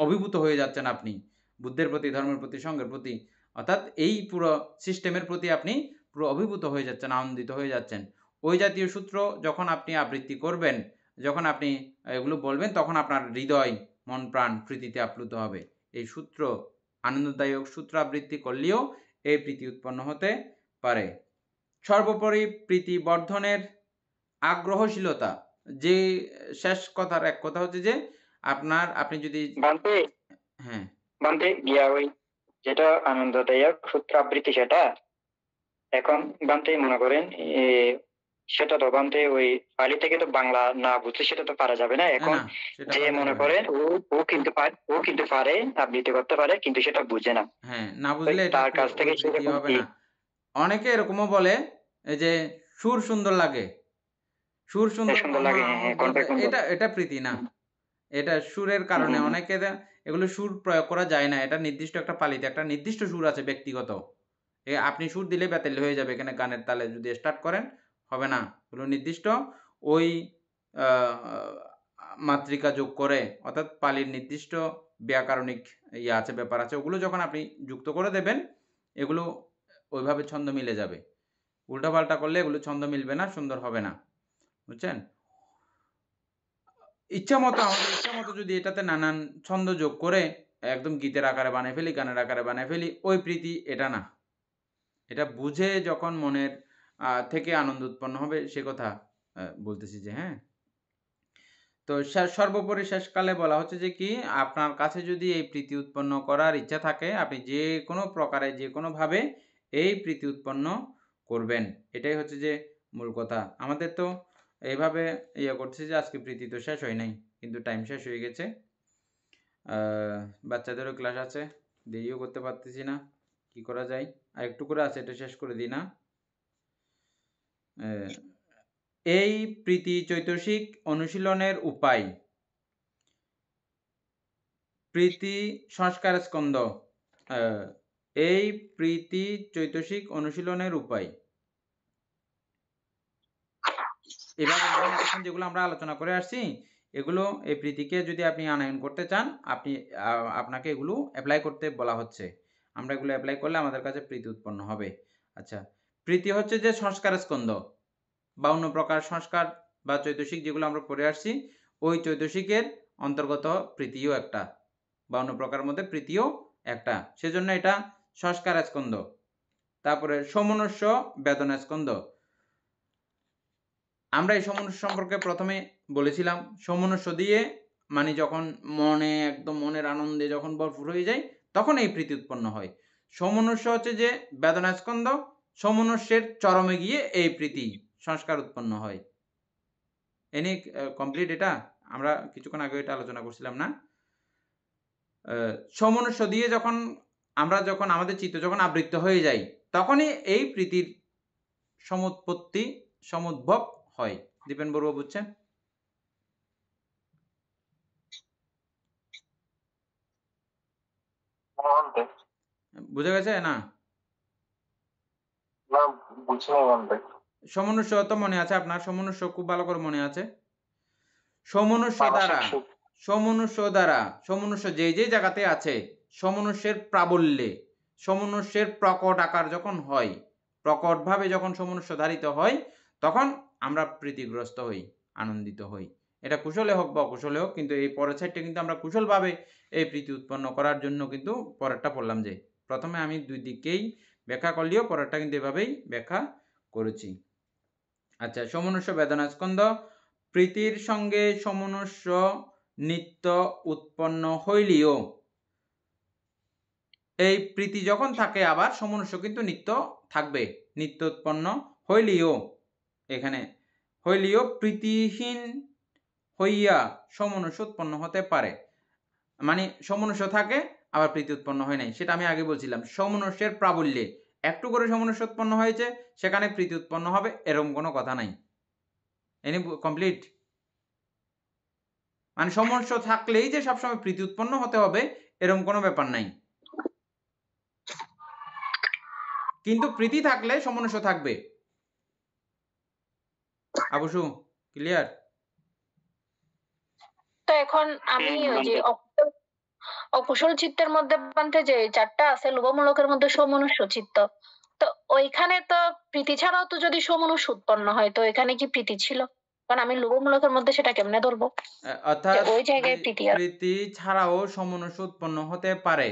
অভিভূত হয়ে যাচ্ছেন আপনি বুদ্ধের প্রতি, ধর্মের প্রতি, সঙ্গের প্রতি, অর্থাৎ এই পুরো সিস্টেমের প্রতি আপনি পুরো অভিভূত হয়ে যাচ্ছেন, আনন্দিত হয়ে যাচ্ছেন। ওই জাতীয় সূত্র যখন আপনি আবৃত্তি করবেন, যখন আপনি এগুলো বলবেন, তখন আপনার হৃদয়, মন, প্রাণ প্রীতিতে আপ্লুত হবে। এই সূত্র, আনন্দদায়ক সূত্র আবৃত্তি করলেও এই প্রীতি উৎপন্ন হতে পারে। সর্বোপরি প্রীতি বর্ধনের আগ্রহশীলতা, যে শেষ কথার এক কথা হচ্ছে যে আপনি যদি হ্যাঁ বান্তে গিয়া ওই যেটা আনন্দদায়ক সূত্র আবৃত্তি, সেটা এখন বান্তে মনে করেন সেটা তো বান্তে ওই পালি থেকে তো বাংলা না বুঝলে সেটা তো পারা যাবে না। এখন যে মনে করেন ও কিন্তু পারে আবৃত্তি করতে পারে, কিন্তু সেটা বুঝে না। হ্যাঁ, না বুঝলে তার কাছ থেকে হবে না। অনেকে এরকমও বলে যে সুর সুন্দর লাগে, সুর সুন্দর লাগে, এটা প্রীতি না, এটা সুরের কারণে অনেকে এগুলো সুর প্রয়োগ করা যায় না। এটা নির্দিষ্ট একটা পালিতে একটা নির্দিষ্ট সুর আছে ব্যক্তিগত, আপনি সুর দিলে বাতিল হয়ে যাবে। এখানে গানের তালে যদি স্টার্ট করেন হবে না, এগুলো নির্দিষ্ট ওই মাত্রিকা যোগ করে, অর্থাৎ পালির নির্দিষ্ট ব্যাকরণিক আছে, ব্যাপার আছে, ওগুলো যখন আপনি যুক্ত করে দেবেন, এগুলো ওইভাবে ছন্দ মিলে যাবে। উল্টাপাল্টা করলে এগুলো ছন্দ মিলবে না, সুন্দর হবে না, বুঝছেন? আমাদের ইচ্ছা মতো যদি এটাতে নানান ছন্দ যোগ করে একদম গীতের আকারে বানিয়ে ফেলি, গানের আকারে বানিয়ে ফেলি, ওই প্রীতি এটা না। এটা বুঝে যখন মনের থেকে আনন্দ উৎপন্ন হবে, সে কথা বলতেছি যে হ্যাঁ। তো সর্বোপরি শেষকালে বলা হচ্ছে যে কি, আপনার কাছে যদি এই প্রীতি উৎপন্ন করার ইচ্ছা থাকে, আপনি যে কোনো প্রকারে যে কোনোভাবে এই প্রীতি উৎপন্ন করবেন, এটাই হচ্ছে যে মূল কথা। আমাদের তো এইভাবে করতেছি যে আজকে প্রীতি তো শেষ হয় নাই, কিন্তু টাইম শেষ হয়ে গেছে, বাচ্চাদেরও ক্লাস আছে, দেরিও করতে পারতেছি না, কি করা যায়, আর একটু করে আছে, এটা শেষ করে দিই না। এই প্রীতি চৈতসিক অনুশীলনের উপায়। প্রীতি সংস্কার স্কন্ধ, এই প্রীতি চৈতসিক অনুশীলনের উপায়। এবার এখন যেগুলো আমরা আলোচনা করে আসছি, এগুলো এই প্রীতিকে যদি আপনি আনয়ন করতে চান, আপনাকে এগুলো অ্যাপ্লাই করতে বলা হচ্ছে। আমরা এগুলো অ্যাপ্লাই করলে আমাদের কাছে প্রীতি উৎপন্ন হবে। আচ্ছা, প্রীতি হচ্ছে যে সংস্কার স্কন্ধ, 52 প্রকার সংস্কার বা চৈতসিক যেগুলো আমরা পড়ে আসছি, ওই চৈতসিকের অন্তর্গত প্রীতিও একটা, 52 প্রকারের মধ্যে প্রীতিও একটা, সেজন্য এটা সংস্কার স্কন্ধ। তারপরে সমনুষ্য বেদনা স্কন্ধ। আমরা এই সমনুষ্য সম্পর্কে প্রথমে বলেছিলাম, সমনুষ্য দিয়ে মানে যখন মনে একদম মনের আনন্দে যখন ভরপুর হয়ে যায় তখন এই প্রীতি উৎপন্ন হয়। সমনুষ্য হচ্ছে যে বেদনা স্কন্ধ, সমনুষ্যের চরমে গিয়ে এই প্রীতি সংস্কার উৎপন্ন হয়। Any complete? এটা আমরা কিছুক্ষণ আগে এটা আলোচনা করছিলাম না? সমনুষ্য দিয়ে যখন আমাদের চিত্ত যখন আবৃত্ত হয়ে যায় তখনই এই প্রীতির সমুৎপত্তি সমুদ্ভব হয়। দীপেন বড়ুয়া বুঝছেন? বুঝে গেছে না? সমনুষ্য তো মনে আছে আপনার? সমনুষ্য খুব ভালো করে মনে আছে। সমনুষ্য দ্বারা সমনুষ্য যে জায়গাতে আছে, সমনুষ্যের প্রাবল্যে, সমনুষ্যের প্রকট আকার যখন হয়, প্রকটভাবে যখন সমনুষ্য ধারিত হয়, তখন আমরা প্রীতিগ্রস্ত হই, আনন্দিত হই। এটা কুশলে হোক বা অকুশলে হোক, কিন্তু এই পরের সাইডটা কিন্তু আমরা কুশলভাবে এই প্রীতি উৎপন্ন করার জন্য কিন্তু পরেরটা পড়লাম, যে প্রথমে আমি দুই দিকেই ব্যাখ্যা করলেও পরেরটা কিন্তু এভাবেই ব্যাখ্যা করেছি। আচ্ছা, সমনুষ্য বেদনা স্কন্ধ। প্রীতির সঙ্গে সমনুষ্য নিত্য উৎপন্ন হইলেও, এই প্রীতি যখন থাকে আবার সমনুষ্য কিন্তু নিত্য থাকবে, নিত্য উৎপন্ন হইলেও, এখানে হইলেও প্রীতিহীন হইয়া সমনুষ্য উৎপন্ন হতে পারে। মানে সমনুষ্য থাকে আবার প্রীতি উৎপন্ন হয় নাই, সেটা আমি আগে বলছিলাম। সমনুষ্যের প্রাবল্যে একটু করে সমনুষ্য উৎপন্ন হয়েছে, সেখানে প্রীতি উৎপন্ন হবে এরকম কোনো কথা নাই। Any complete? মানে সমনুষ্য থাকলেই যে সবসময় প্রীতি উৎপন্ন হতে হবে এরকম কোনো ব্যাপার নাই, কিন্তু প্রীতি থাকলে সমনুষ্য থাকবে। আবুসু ক্লিয়ার? তো এখন আমি ওই যে অকুশল চিত্তের মধ্যে বানতে যে চারটা আছে, লোভমূলকের মধ্যে সমনুষ্য চিত্ত, তো ওইখানে তো প্রীতি ছাড়াও তো যদি সমনুষ্য উৎপন্ন হয়, তো এখানে কি প্রীতি ছিল? কারণ আমি লোভমূলকের মধ্যে সেটা কেমনে ধরবো? অর্থাৎ ওই জায়গায় প্রীতি ছাড়াও সমনুষ্য উৎপন্ন হতে পারে,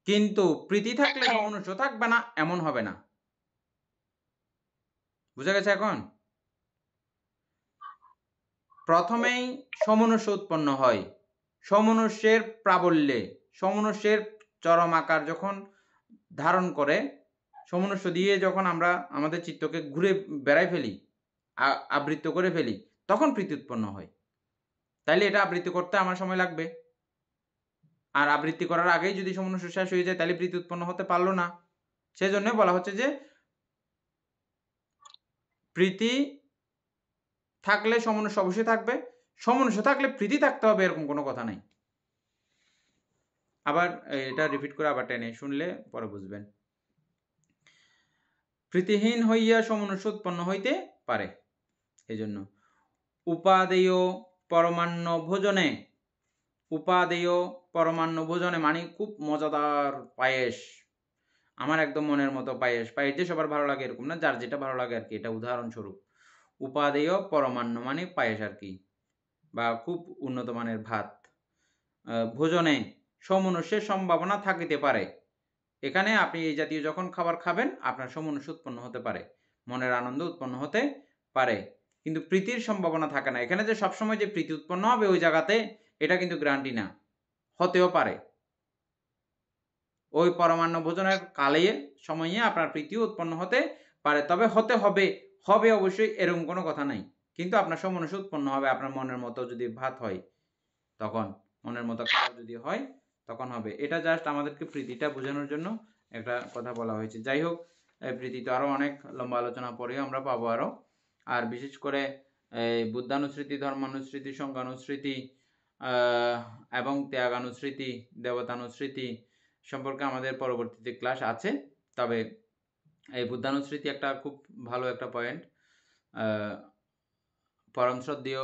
কিন্তু প্রীতি থাকলে সমনুষ্য থাকবে না এমন হবে না। বুঝা গেছে? এখন প্রথমেই সমনুষ্য উৎপন্ন হয়, সমনুষ্যের প্রাবল্যে, সমনুষ্যের চরম আকার যখন ধারণ করে, সমনুষ্য দিয়ে যখন আমরা আমাদের চিত্তকে ঘুরে বেড়াই ফেলি, আবৃত্ত করে ফেলি, তখন প্রীতি উৎপন্ন হয়। তাইলে এটা আবৃত্তি করতে আমার সময় লাগবে, আর আবৃত্তি করার আগেই যদি সমনুষ্য শেষ হয়ে যায় তাহলে প্রীতি উৎপন্ন হতে পারলো না। সেজন্য বলা হচ্ছে যে প্রীতি থাকলে সমনুষ্য অবশ্যই থাকবে, সমনুষ্য থাকলে প্রীতি থাকতে হবে এরকম কোনো কথা নাই। আবার এটা রিপিট করে আবার টেনে শুনলে পরে বুঝবেন। প্রীতিহীন হইয়া সমনুষ্য উৎপন্ন হইতে পারে। এই জন্য উপাদেয় পরমান্ন ভোজনে, উপাদেয় পরমান্ন ভোজনে মানে খুব মজাদার পায়েস, আমার একদম মনের মতো পায়েস, পায়েস যে সবার ভালো লাগে এরকম না, যার যেটা ভালো লাগে আর কি, এটা উদাহরণস্বরূপ। উপাদেয় পরমান্ন মানে পায়েস আর কি, বা খুব উন্নত মানের ভাত। ভোজনে সমনুষ্যের সম্ভাবনা থাকিতে পারে। এখানে আপনি এই জাতীয় যখন খাবার খাবেন আপনার সমনুষ্য উৎপন্ন হতে পারে, মনের আনন্দ উৎপন্ন হতে পারে, কিন্তু প্রীতির সম্ভাবনা থাকে না। এখানে যে সবসময় যে প্রীতি উৎপন্ন হবে ওই জায়গাতে, এটা কিন্তু গ্যারান্টি না, হতেও পারে। ওই পরমান্ন ভোজনের কালে সময়ে আপনার প্রীতিও উৎপন্ন হতে পারে, তবে হতে হবে হবে অবশ্যই এরকম কোনো কথা নাই, কিন্তু আপনার সমনুষ্য উৎপন্ন হবে। আপনার মনের মতো যদি ভাত হয়, তখন মনের মতো খাবার যদি হয় তখন হবে। এটা জাস্ট আমাদেরকে প্রীতিটা বোঝানোর জন্য একটা কথা বলা হয়েছে। যাই হোক, এই প্রীতি তো আরো অনেক লম্বা আলোচনা পরেও আমরা পাবো আরো। আর বিশেষ করে এই বুদ্ধানুস্মৃতি, ধর্মানুস্মৃতি, সংজ্ঞানুস্মৃতি এবং ত্যাগানুস্মৃতি, দেবতানুস্মৃতি সম্পর্কে আমাদের পরবর্তীতে ক্লাস আছে। তবে এই বুদ্ধানুস্মৃতি একটা খুব ভালো একটা পয়েন্ট। পরম শ্রদ্ধেয়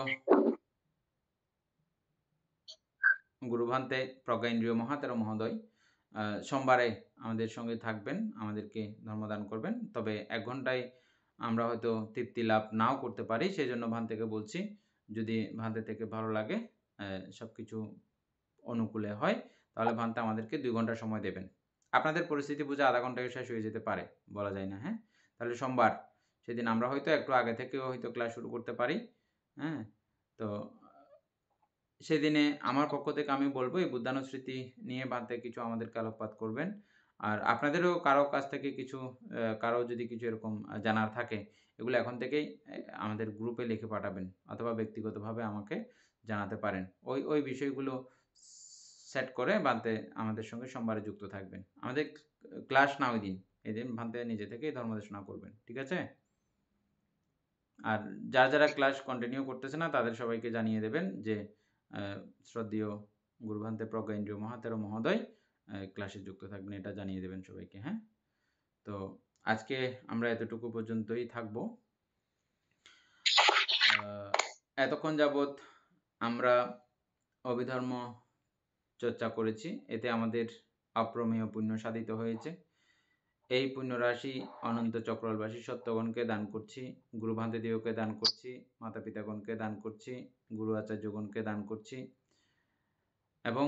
গুরুভান্তে প্রজ্ঞা মহাতের মহোদয় সোমবারে আমাদের সঙ্গে থাকবেন, আমাদেরকে ধর্মদান করবেন। তবে 1 ঘন্টায় আমরা হয়তো তৃপ্তি লাভ নাও করতে পারি, সেই জন্য ভান্তেকে বলছি যদি ভান্তে থেকে ভালো লাগে, সব কিছু অনুকূলে হয়, তাহলে ভান্তে আমাদেরকে 2 ঘন্টা সময় দেবেন। আপনাদের পরিস্থিতি বুঝে আধা ঘন্টায় শেষ হয়ে যেতে পারে, বলা যায় না। হ্যাঁ, তাহলে সোমবার সেদিন আমরা হয়তো একটু আগে থেকেও হয়তো ক্লাস শুরু করতে পারি। হ্যাঁ, তো সেদিনে আমার পক্ষ থেকে আমি বলবো এই বুদ্ধানুস্মৃতি নিয়ে ভান্তে কিছু আমাদেরকে আলোকপাত করবেন। আর আপনাদেরও কারো কাছ থেকে কিছু কারো যদি কিছু এরকম জানার থাকে, এগুলো এখন থেকেই আমাদের গ্রুপে লিখে পাঠাবেন অথবা ব্যক্তিগতভাবে আমাকে জানাতে পারেন। ওই বিষয়গুলো সেট করে ভান্তে আমাদের সঙ্গে সোমবারে যুক্ত থাকবেন। আমাদের ক্লাস না ওই দিন, এদিন ভান্তে নিজে থেকেই ধর্মদেশনা করবেন, ঠিক আছে? আর যারা ক্লাস কন্টিনিউ করতেছে না তাদের সবাইকে জানিয়ে দেবেন যে শ্রদ্ধেয় গুরুভান্তে প্রজ্ঞা মহাতের মহোদয় ক্লাসে যুক্ত থাকবেন, এটা জানিয়ে দেবেন সবাইকে। হ্যাঁ, তো আজকে আমরা এতটুকু পর্যন্তই থাকবো। এতক্ষণ যাবৎ আমরা অভিধর্ম চর্চা করেছি, এতে আমাদের অপ্রমেয় পুণ্য সাধিত হয়েছে। এই পুণ্যরাশি অনন্ত চক্রবাসী সত্যগণকে দান করছি, গুরুভান্তেদিওকে দান করছি, মাতা পিতাগণকে দান করছি, গুরু আচার্যগণকে দান করছি, এবং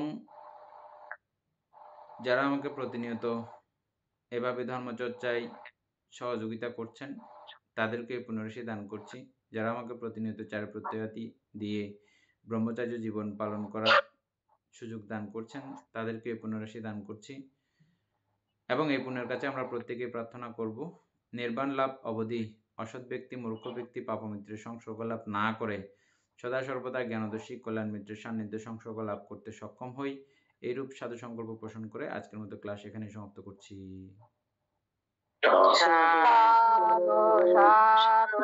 যারা আমাকে প্রতিনিয়ত এভাবে ধর্মচর্চায় সহযোগিতা করছেন তাদেরকে পুনরাশি দান করছি। যারা আমাকে প্রতিনিয়ত চার প্রত্যয়াতি দিয়ে ব্রহ্মচার্য জীবন পালন করার সুযোগ দান করছেন তাদেরকে পুনরাশি দান করছি। এবং এই পুণ্যের কাছে আমরা প্রত্যেকেই প্রার্থনা করব নির্বাণ লাভ অবধি অসৎ ব্যক্তি, মূর্খ ব্যক্তি, পাপমিত্রের সংসর্গ লাভ না করে সদা সর্বদা জ্ঞানদর্শী কল্যাণ মিত্রের সান্নিধ্য সংসর্গ লাভ করতে সক্ষম হই। এইরূপ সাধু সংকল্প পোষণ করে আজকের মতো ক্লাস এখানে সমাপ্ত করছি। সাধু সাধু